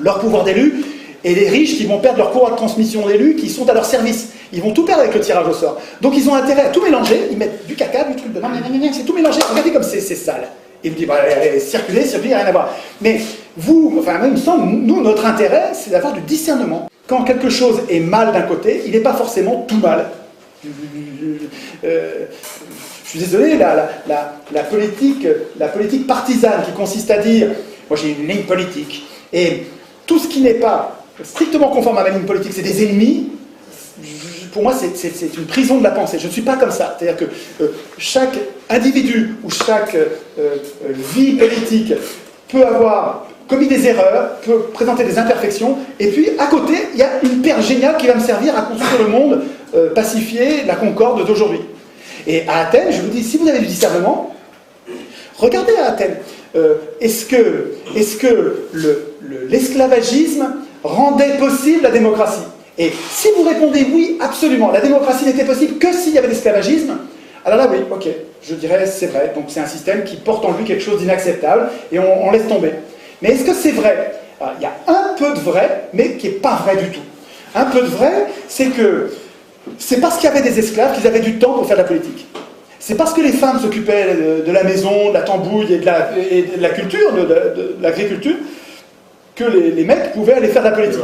leur pouvoir d'élu, et les riches qui vont perdre leur pouvoir de transmission d'élus qui sont à leur service. Ils vont tout perdre avec le tirage au sort. Donc ils ont intérêt à tout mélanger, ils mettent du caca, du truc de c'est tout mélangé. Regardez comme c'est sale. Et vous dites, bah, circuler, rien à voir. Mais vous, enfin, même il me semble, nous, notre intérêt, c'est d'avoir du discernement. Quand quelque chose est mal d'un côté, il n'est pas forcément tout mal. Je suis désolé, la politique partisane qui consiste à dire moi j'ai une ligne politique et tout ce qui n'est pas strictement conforme à ma ligne politique c'est des ennemis, pour moi c'est une prison de la pensée. Je ne suis pas comme ça. C'est-à-dire que chaque individu ou chaque vie politique peut avoir commis des erreurs, peut présenter des imperfections, et puis à côté, il y a une paire géniale qui va me servir à construire le monde pacifié, la concorde d'aujourd'hui. Et à Athènes, je vous dis, si vous avez du discernement, regardez à Athènes. Est-ce que l'esclavagisme rendait possible la démocratie? Et si vous répondez oui, absolument, la démocratie n'était possible que s'il y avait l'esclavagisme, alors là, oui, ok, je dirais c'est vrai. Donc c'est un système qui porte en lui quelque chose d'inacceptable, et on laisse tomber. Mais est-ce que c'est vrai? Alors, il y a un peu de vrai, mais qui n'est pas vrai du tout. Un peu de vrai, c'est que c'est parce qu'il y avait des esclaves qu'ils avaient du temps pour faire de la politique. C'est parce que les femmes s'occupaient de la maison, de la tambouille et de la culture, de l'agriculture, que les mecs pouvaient aller faire de la politique.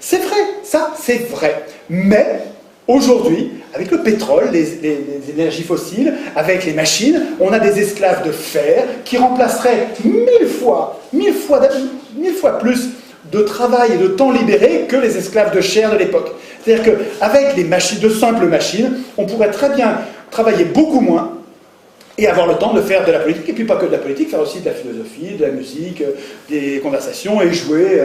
C'est vrai, ça c'est vrai. Mais aujourd'hui, avec le pétrole, les énergies fossiles, avec les machines, on a des esclaves de fer qui remplaceraient mille fois plus de travail et de temps libéré que les esclaves de chair de l'époque. C'est-à-dire qu'avec de simples machines, on pourrait très bien travailler beaucoup moins et avoir le temps de faire de la politique, et puis pas que de la politique, faire aussi de la philosophie, de la musique, des conversations et jouer.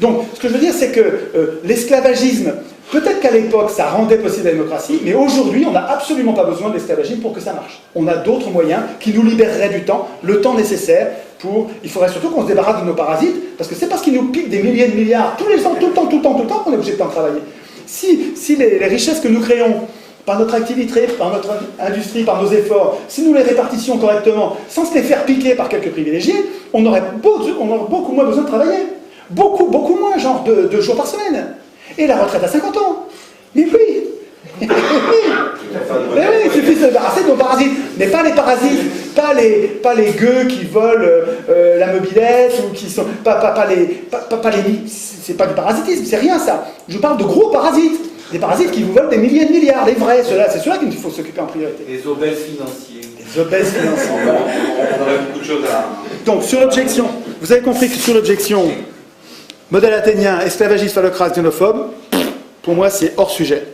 Donc, ce que je veux dire, c'est que l'esclavagisme, peut-être qu'à l'époque, ça rendait possible la démocratie, mais aujourd'hui, on n'a absolument pas besoin de l'esclavagisme pour que ça marche. On a d'autres moyens qui nous libéreraient du temps, le temps nécessaire pour... Il faudrait surtout qu'on se débarrasse de nos parasites, parce que c'est parce qu'ils nous piquent des milliers de milliards tous les ans, tout le temps, qu'on est obligé de travailler. Si les richesses que nous créons, par notre activité, par notre industrie, par nos efforts, si nous les répartissions correctement, sans se les faire piquer par quelques privilégiés, on aurait beaucoup moins besoin de travailler. Beaucoup moins, genre 2 jours par semaine. Et la retraite à 50 ans. Mais oui. Il suffit de se débarrasser de nos parasites. Mais pas les parasites, pas les gueux qui volent la mobilette, ou qui sont... c'est pas du parasitisme, c'est rien ça. Je parle de gros parasites. Des parasites qui vous volent des milliers de milliards, les vrais, c'est ceux-là qu'il faut s'occuper en priorité. Les obèses financiers. Les obèses financiers. On aurait beaucoup de choses à... Donc, sur l'objection, vous avez compris que sur l'objection, modèle athénien, esclavagiste, phallocrate, xénophobe, pour moi, c'est hors sujet.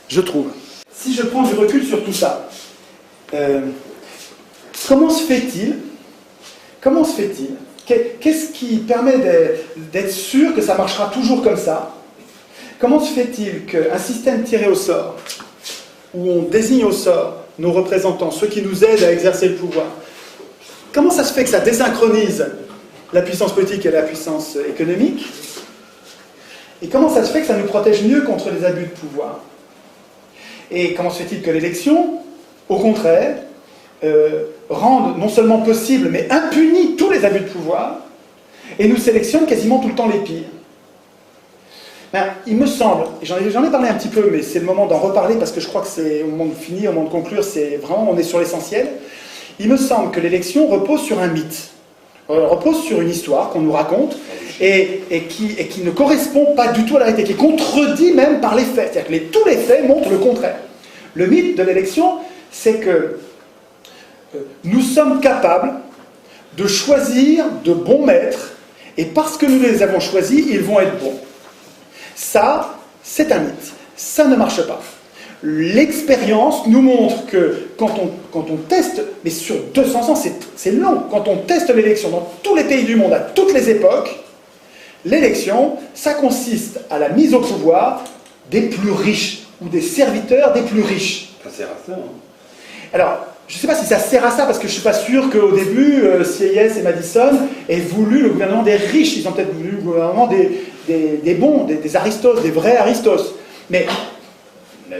Je trouve. Si je prends du recul sur tout ça, comment se fait-il Qu'est-ce qui permet d'être sûr que ça marchera toujours comme ça? Comment se fait-il qu'un système tiré au sort, où on désigne au sort nos représentants, ceux qui nous aident à exercer le pouvoir, comment ça se fait que ça désynchronise la puissance politique et la puissance économique? Et comment ça se fait que ça nous protège mieux contre les abus de pouvoir? Et comment se fait-il que l'élection, au contraire, rende non seulement possible, mais impunit tous les abus de pouvoir, et nous sélectionne quasiment tout le temps les pires? Ben, il me semble, et j'en ai parlé un petit peu, mais c'est le moment d'en reparler parce que je crois que c'est au moment de finir, au moment de conclure, c'est vraiment, on est sur l'essentiel. Il me semble que l'élection repose sur un mythe, repose sur une histoire qu'on nous raconte et qui ne correspond pas du tout à la réalité, qui est contredit même par les faits. C'est-à-dire que tous les faits montrent le contraire. Le mythe de l'élection, c'est que nous sommes capables de choisir de bons maîtres, et parce que nous les avons choisis, ils vont être bons. Ça, c'est un mythe. Ça ne marche pas. L'expérience nous montre que quand on teste, mais sur 200 ans, c'est long, quand on teste l'élection dans tous les pays du monde, à toutes les époques, l'élection, ça consiste à la mise au pouvoir des plus riches, ou des serviteurs des plus riches. Ça sert à ça, hein. Alors, je ne sais pas si ça sert à ça, parce que je ne suis pas sûr qu'au début, Sieyès et Madison aient voulu le gouvernement des riches. Ils ont peut-être voulu le gouvernement des bons, des aristos, des vrais aristos. Mais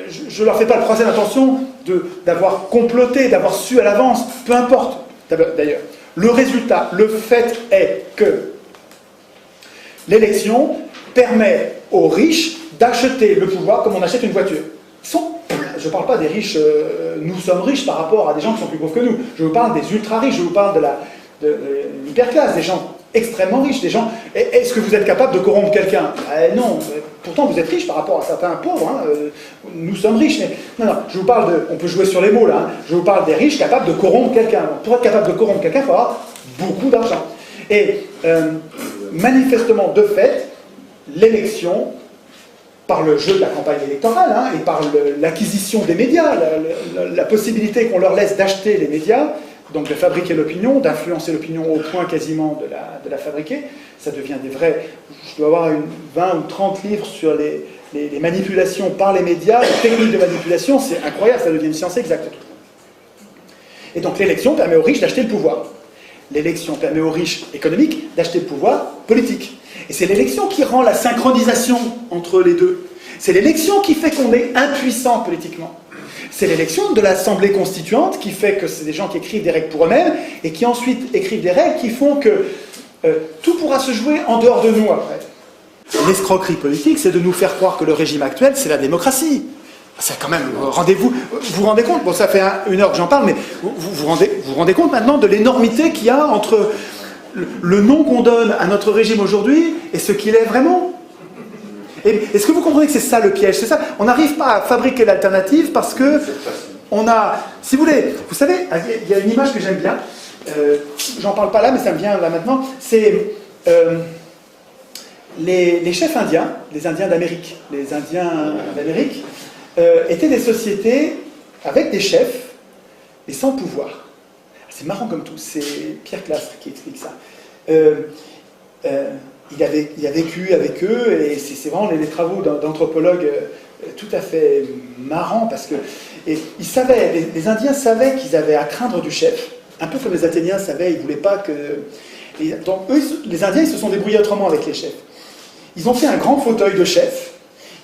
je ne leur fais pas le procès d'intention d'avoir comploté, d'avoir su à l'avance, peu importe d'ailleurs. Le résultat, le fait est que l'élection permet aux riches d'acheter le pouvoir comme on achète une voiture. Je ne parle pas des riches, nous sommes riches par rapport à des gens qui sont plus pauvres que nous. Je vous parle des ultra-riches, je vous parle de l'hyperclasse, des gens extrêmement riches. Des gens, est-ce que vous êtes capable de corrompre quelqu'un? Non, pourtant vous êtes riche par rapport à certains pauvres. Hein. Nous sommes riches, mais non, je vous parle de. On peut jouer sur les mots là. Hein. Je vous parle des riches capables de corrompre quelqu'un. Pour être capable de corrompre quelqu'un, il faut avoir beaucoup d'argent. Et manifestement, de fait, l'élection, par le jeu de la campagne électorale hein, et par l'acquisition des médias, la possibilité qu'on leur laisse d'acheter les médias, donc de fabriquer l'opinion, d'influencer l'opinion au point quasiment de la fabriquer, ça devient des vrais... Je dois avoir 20 ou 30 livres sur les manipulations par les médias, les techniques de manipulation, c'est incroyable, ça devient une science exacte. Et donc l'élection permet aux riches d'acheter le pouvoir. L'élection permet aux riches économiques d'acheter le pouvoir politique. Et c'est l'élection qui rend la synchronisation entre les deux. C'est l'élection qui fait qu'on est impuissant politiquement. C'est l'élection de l'Assemblée constituante qui fait que c'est des gens qui écrivent des règles pour eux-mêmes et qui ensuite écrivent des règles qui font que tout pourra se jouer en dehors de nous après. L'escroquerie politique, c'est de nous faire croire que le régime actuel, c'est la démocratie. C'est quand même, vous vous rendez compte, bon ça fait 1 heure que j'en parle, mais vous rendez compte maintenant de l'énormité qu'il y a entre le nom qu'on donne à notre régime aujourd'hui et ce qu'il est vraiment. Est-ce que vous comprenez que c'est ça le piège? C'est ça. On n'arrive pas à fabriquer l'alternative parce que on a, si vous voulez, vous savez, il y a une image que j'aime bien, j'en parle pas là, mais ça me vient là maintenant, c'est les chefs indiens, les Indiens d'Amérique, étaient des sociétés avec des chefs et sans pouvoir. C'est marrant comme tout, c'est Pierre Clastre qui explique ça. Il a vécu avec eux, et c'est vraiment les travaux d'anthropologues tout à fait marrants, parce que ils savaient, les Indiens savaient qu'ils avaient à craindre du chef, un peu comme les Athéniens savaient, ils ne voulaient pas que... donc eux, les Indiens, ils se sont débrouillés autrement avec les chefs. Ils ont fait un grand fauteuil de chef,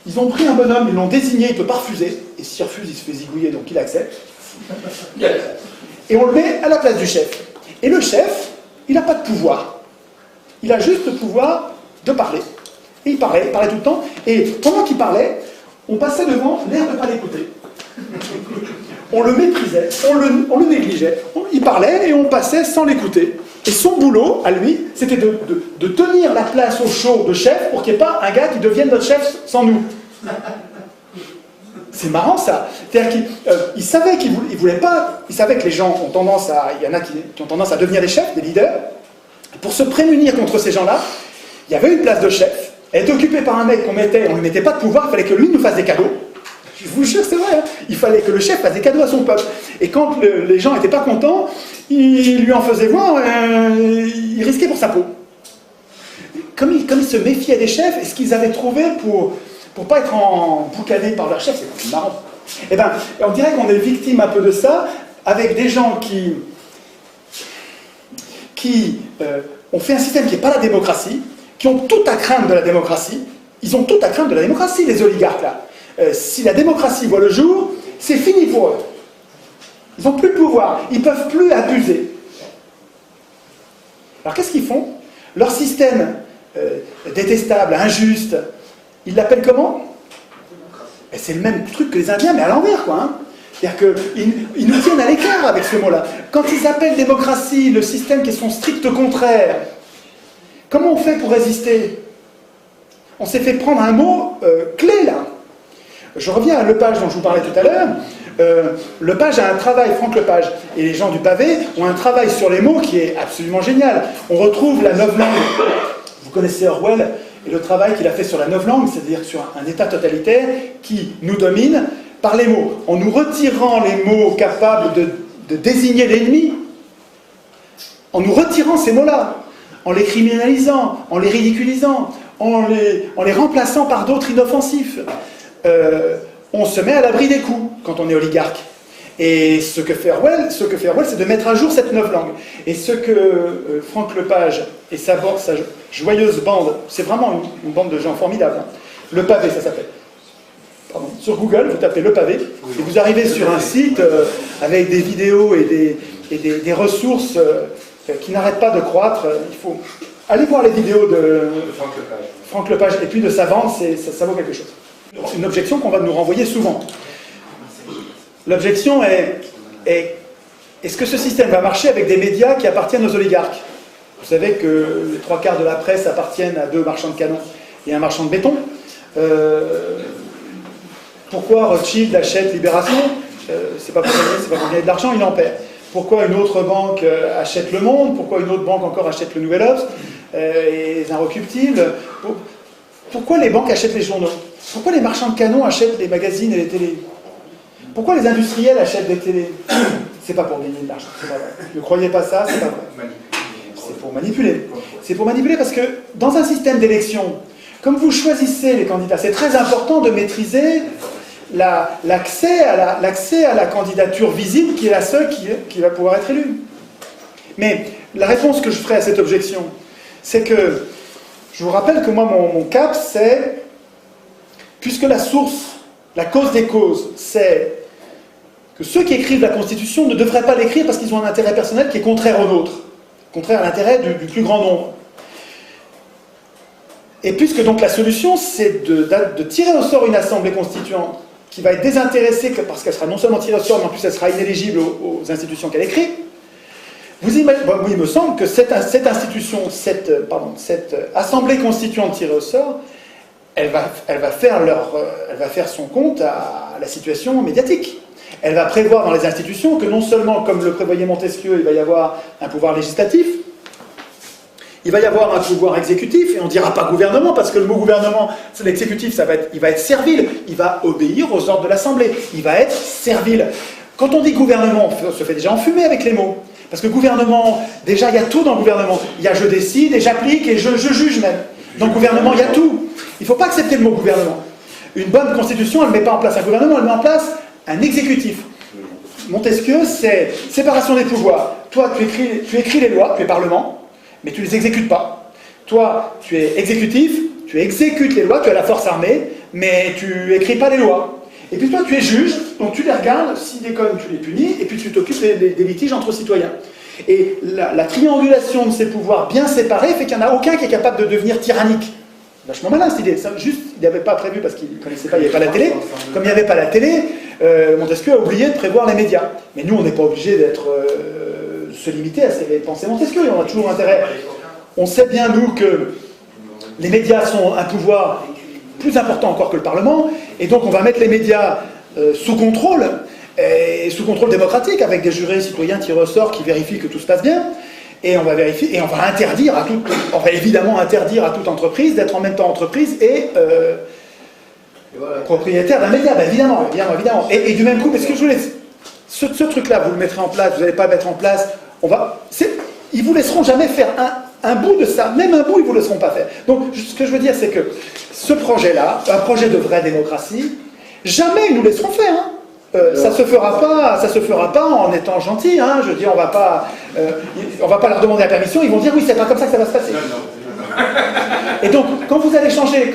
ils ont pris un bonhomme, ils l'ont désigné, il ne peut pas refuser, et s'il refuse, il se fait zigouiller, donc il accepte. Et on le met à la place du chef. Et le chef, il n'a pas de pouvoir. Il a juste le pouvoir de parler. Et il parlait tout le temps. Et pendant qu'il parlait, on passait devant l'air de ne pas l'écouter. On le méprisait, on le négligeait. Il parlait et on passait sans l'écouter. Et son boulot, à lui, c'était de tenir la place au chaud de chef pour qu'il n'y ait pas un gars qui devienne notre chef sans nous. C'est marrant ça. C'est-à-dire qu'il savait qu'il voulait pas. Il savait que les gens ont tendance à. Il y en a qui ont tendance à devenir des chefs, des leaders. Pour se prémunir contre ces gens-là, il y avait une place de chef. Elle était occupée par un mec on ne lui mettait pas de pouvoir, il fallait que lui nous fasse des cadeaux. Je vous jure, c'est vrai. Hein. Il fallait que le chef fasse des cadeaux à son peuple. Et quand les gens n'étaient pas contents, il lui en faisait voir, il risquait pour sa peau. Comme il se méfiait des chefs, et ce qu'ils avaient trouvé pour ne pas être emboucanés par leur chef, c'est marrant. Eh bien, on dirait qu'on est victime un peu de ça, avec des gens qui ont fait un système qui n'est pas la démocratie, qui ont tout à craindre de la démocratie. Ils ont tout à craindre de la démocratie, les oligarques, là. Si la démocratie voit le jour, c'est fini pour eux. Ils n'ont plus de pouvoir, ils ne peuvent plus abuser. Alors qu'est-ce qu'ils font? Leur système détestable, injuste, ils l'appellent comment? C'est le même truc que les Indiens, mais à l'envers, quoi. Hein. C'est-à-dire qu'ils nous tiennent à l'écart avec ce mot-là. Quand ils appellent démocratie le système qui est son strict contraire, comment on fait pour résister? On s'est fait prendre un mot clé, là. Je reviens à Lepage dont je vous parlais tout à l'heure. Lepage a un travail, Franck Lepage, et les gens du pavé ont un travail sur les mots qui est absolument génial. On retrouve la novlangue. Vous connaissez Orwell et le travail qu'il a fait sur la novlangue, c'est-à-dire sur un État totalitaire qui nous domine par les mots, en nous retirant les mots capables de désigner l'ennemi, en nous retirant ces mots-là, en les criminalisant, en les ridiculisant, en les remplaçant par d'autres inoffensifs. On se met à l'abri des coups quand on est oligarque. Et ce que fait Orwell, c'est de mettre à jour cette novlangue. Et ce que Franck Lepage et sa joyeuse bande, c'est vraiment une bande de gens formidables. Hein. Le Pavé, ça s'appelle. Pardon. Sur Google, vous tapez Le Pavé, et vous arrivez sur un site avec des vidéos et des ressources qui n'arrêtent pas de croître. Il faut aller voir les vidéos de Franck Lepage et puis de sa bande, ça vaut quelque chose. Une objection qu'on va nous renvoyer souvent. L'objection est est-ce que ce système va marcher avec des médias qui appartiennent aux oligarques? Vous savez que les 3/4 de la presse appartiennent à 2 marchands de canons et un marchand de béton. Pourquoi Rothschild achète Libération? C'est pas pour gagner de l'argent, il en perd. Pourquoi une autre banque achète Le Monde? Pourquoi une autre banque encore achète le Nouvel Obs et les Inrecuptibles? Pourquoi les banques achètent les journaux? Pourquoi les marchands de canons achètent les magazines et les télés? Pourquoi les industriels achètent des télés? C'est pas pour gagner de l'argent, c'est pas vrai. Ne croyez pas ça, c'est pas vrai. C'est pour manipuler. C'est pour manipuler parce que dans un système d'élection, comme vous choisissez les candidats, c'est très important de maîtriser l'accès à la candidature visible qui est la seule qui va pouvoir être élue. Mais la réponse que je ferai à cette objection, c'est que je vous rappelle que moi, mon cap, c'est, puisque la source, la cause des causes, c'est que ceux qui écrivent la Constitution ne devraient pas l'écrire parce qu'ils ont un intérêt personnel qui est contraire au nôtre, contraire à l'intérêt du plus grand nombre. Et puisque donc la solution, c'est de tirer au sort une assemblée constituante qui va être désintéressée parce qu'elle sera non seulement tirée au sort, mais en plus elle sera inéligible aux institutions qu'elle écrit, il me semble que cette assemblée constituante tirée au sort, elle va faire son compte à la situation médiatique. Elle va prévoir dans les institutions que non seulement, comme le prévoyait Montesquieu, il va y avoir un pouvoir législatif, il va y avoir un pouvoir exécutif, et on ne dira pas gouvernement, parce que le mot gouvernement, l'exécutif, il va être servile, il va obéir aux ordres de l'Assemblée, il va être servile. Quand on dit gouvernement, on se fait déjà enfumer avec les mots. Parce que gouvernement, déjà il y a tout dans le gouvernement. Il y a je décide, et j'applique, et je juge même. Dans le gouvernement, il y a tout. Il ne faut pas accepter le mot gouvernement. Une bonne constitution, elle ne met pas en place un gouvernement, elle met en place un exécutif. Montesquieu, c'est séparation des pouvoirs. Toi, tu écris les lois, tu es parlement, mais tu ne les exécutes pas. Toi, tu es exécutif, tu exécutes les lois, tu as la force armée, mais tu écris pas les lois. Et puis toi, tu es juge, donc tu les regardes, s'ils déconnent, tu les punis, et puis tu t'occupes des litiges entre citoyens. Et la triangulation de ces pouvoirs bien séparés fait qu'il n'y en a aucun qui est capable de devenir tyrannique. Vachement malin cette idée. Juste, il n'avait pas prévu parce qu'il ne connaissait pas, il n'y avait pas la télé. Comme il n'y avait pas la télé, Montesquieu a oublié de prévoir les médias. Mais nous, on n'est pas obligé se limiter à ces pensées Montesquieu. On a toujours intérêt. On sait bien, nous, que les médias sont un pouvoir plus important encore que le Parlement, et donc on va mettre les médias sous contrôle démocratique, avec des jurés citoyens tirés au sort qui vérifient que tout se passe bien, et on va vérifier, et on va évidemment interdire à toute entreprise d'être en même temps entreprise et propriétaire d'un média, ben évidemment. Et du même coup, parce que je vous laisse, ce truc-là, vous le mettrez en place, vous n'allez pas le mettre en place, ils vous laisseront jamais faire un bout de ça, même un bout, ils vous laisseront pas faire. Donc, ce que je veux dire, c'est que ce projet-là, un projet de vraie démocratie, jamais ils nous laisseront faire. Ça se fera pas en étant gentil. Je veux dire, on va pas leur demander la permission. Ils vont dire oui, c'est pas comme ça que ça va se passer. Et donc, quand vous allez changer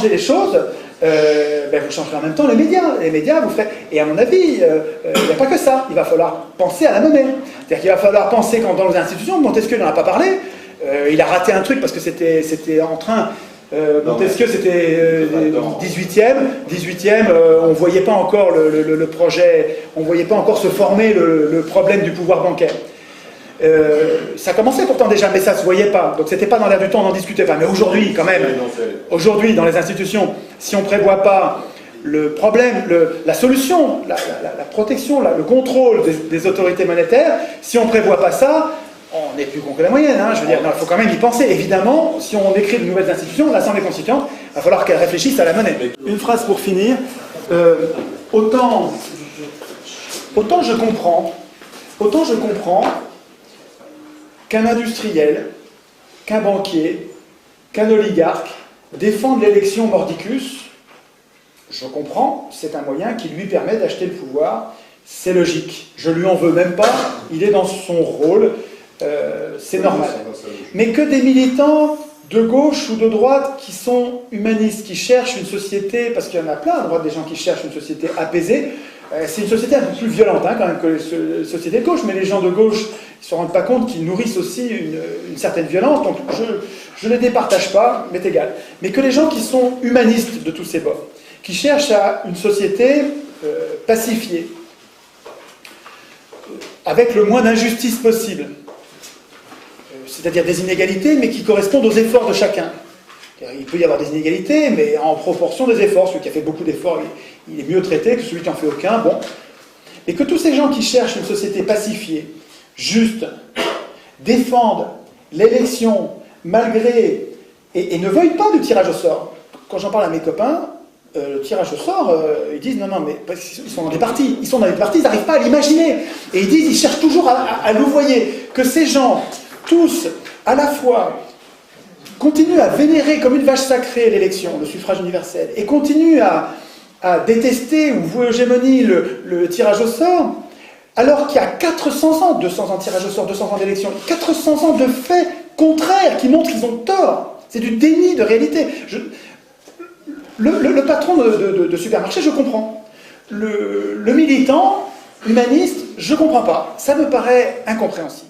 les choses, vous changerez en même temps les médias. Les médias, vous ferez. Et à mon avis, il n'y a pas que ça. Il va falloir penser à la monnaie. C'est-à-dire qu'il va falloir penser dans les institutions. Montesquieu n'en a pas parlé. Il a raté un truc parce que c'était en train. Montesquieu, c'était 18e, on ne voyait pas encore le projet, on ne voyait pas encore se former le problème du pouvoir bancaire. Ça commençait pourtant déjà, mais ça ne se voyait pas. Donc c'était pas dans l'air du temps, on n'en discutait pas. Mais aujourd'hui, quand même, aujourd'hui, dans les institutions, si on ne prévoit pas le problème, la solution, la protection, le contrôle des autorités monétaires, si on ne prévoit pas ça, on est plus con que la moyenne, je veux dire, il faut quand même y penser. Évidemment, si on écrit de nouvelles institutions, l'Assemblée constituante, il va falloir qu'elle réfléchisse à la monnaie. Une phrase pour finir. Autant je comprends qu'un industriel, qu'un banquier, qu'un oligarque défende l'élection mordicus, je comprends, c'est un moyen qui lui permet d'acheter le pouvoir, c'est logique. Je lui en veux même pas, il est dans son rôle. C'est normal. Mais que des militants de gauche ou de droite qui sont humanistes, qui cherchent une société, parce qu'il y en a plein à droite des gens qui cherchent une société apaisée, c'est une société un peu plus violente quand même que les sociétés de gauche, mais les gens de gauche ils ne se rendent pas compte qu'ils nourrissent aussi une certaine violence, donc je ne les départage pas, mais égal. Mais que les gens qui sont humanistes de tous ces bords, qui cherchent à une société pacifiée, c'est-à-dire des inégalités, mais qui correspondent aux efforts de chacun. Il peut y avoir des inégalités, mais en proportion des efforts. Celui qui a fait beaucoup d'efforts, il est mieux traité que celui qui n'en fait aucun. Bon. Et que tous ces gens qui cherchent une société pacifiée, juste, défendent l'élection malgré... et ne veuillent pas de tirage au sort. Quand j'en parle à mes copains, le tirage au sort, ils disent non, mais parce qu'ils sont dans des partis. Ils sont dans des partis, ils n'arrivent pas à l'imaginer. Et ils disent, ils cherchent toujours à louvoyer. Que ces gens, tous, à la fois, continuent à vénérer comme une vache sacrée l'élection, le suffrage universel, et continuent à détester ou vouer aux gémonies le tirage au sort, alors qu'il y a 400 ans, 200 ans de tirage au sort, 200 ans d'élection, 400 ans de faits contraires qui montrent qu'ils ont tort. C'est du déni de réalité. Le patron de supermarché, je comprends. Le militant humaniste, je ne comprends pas. Ça me paraît incompréhensible.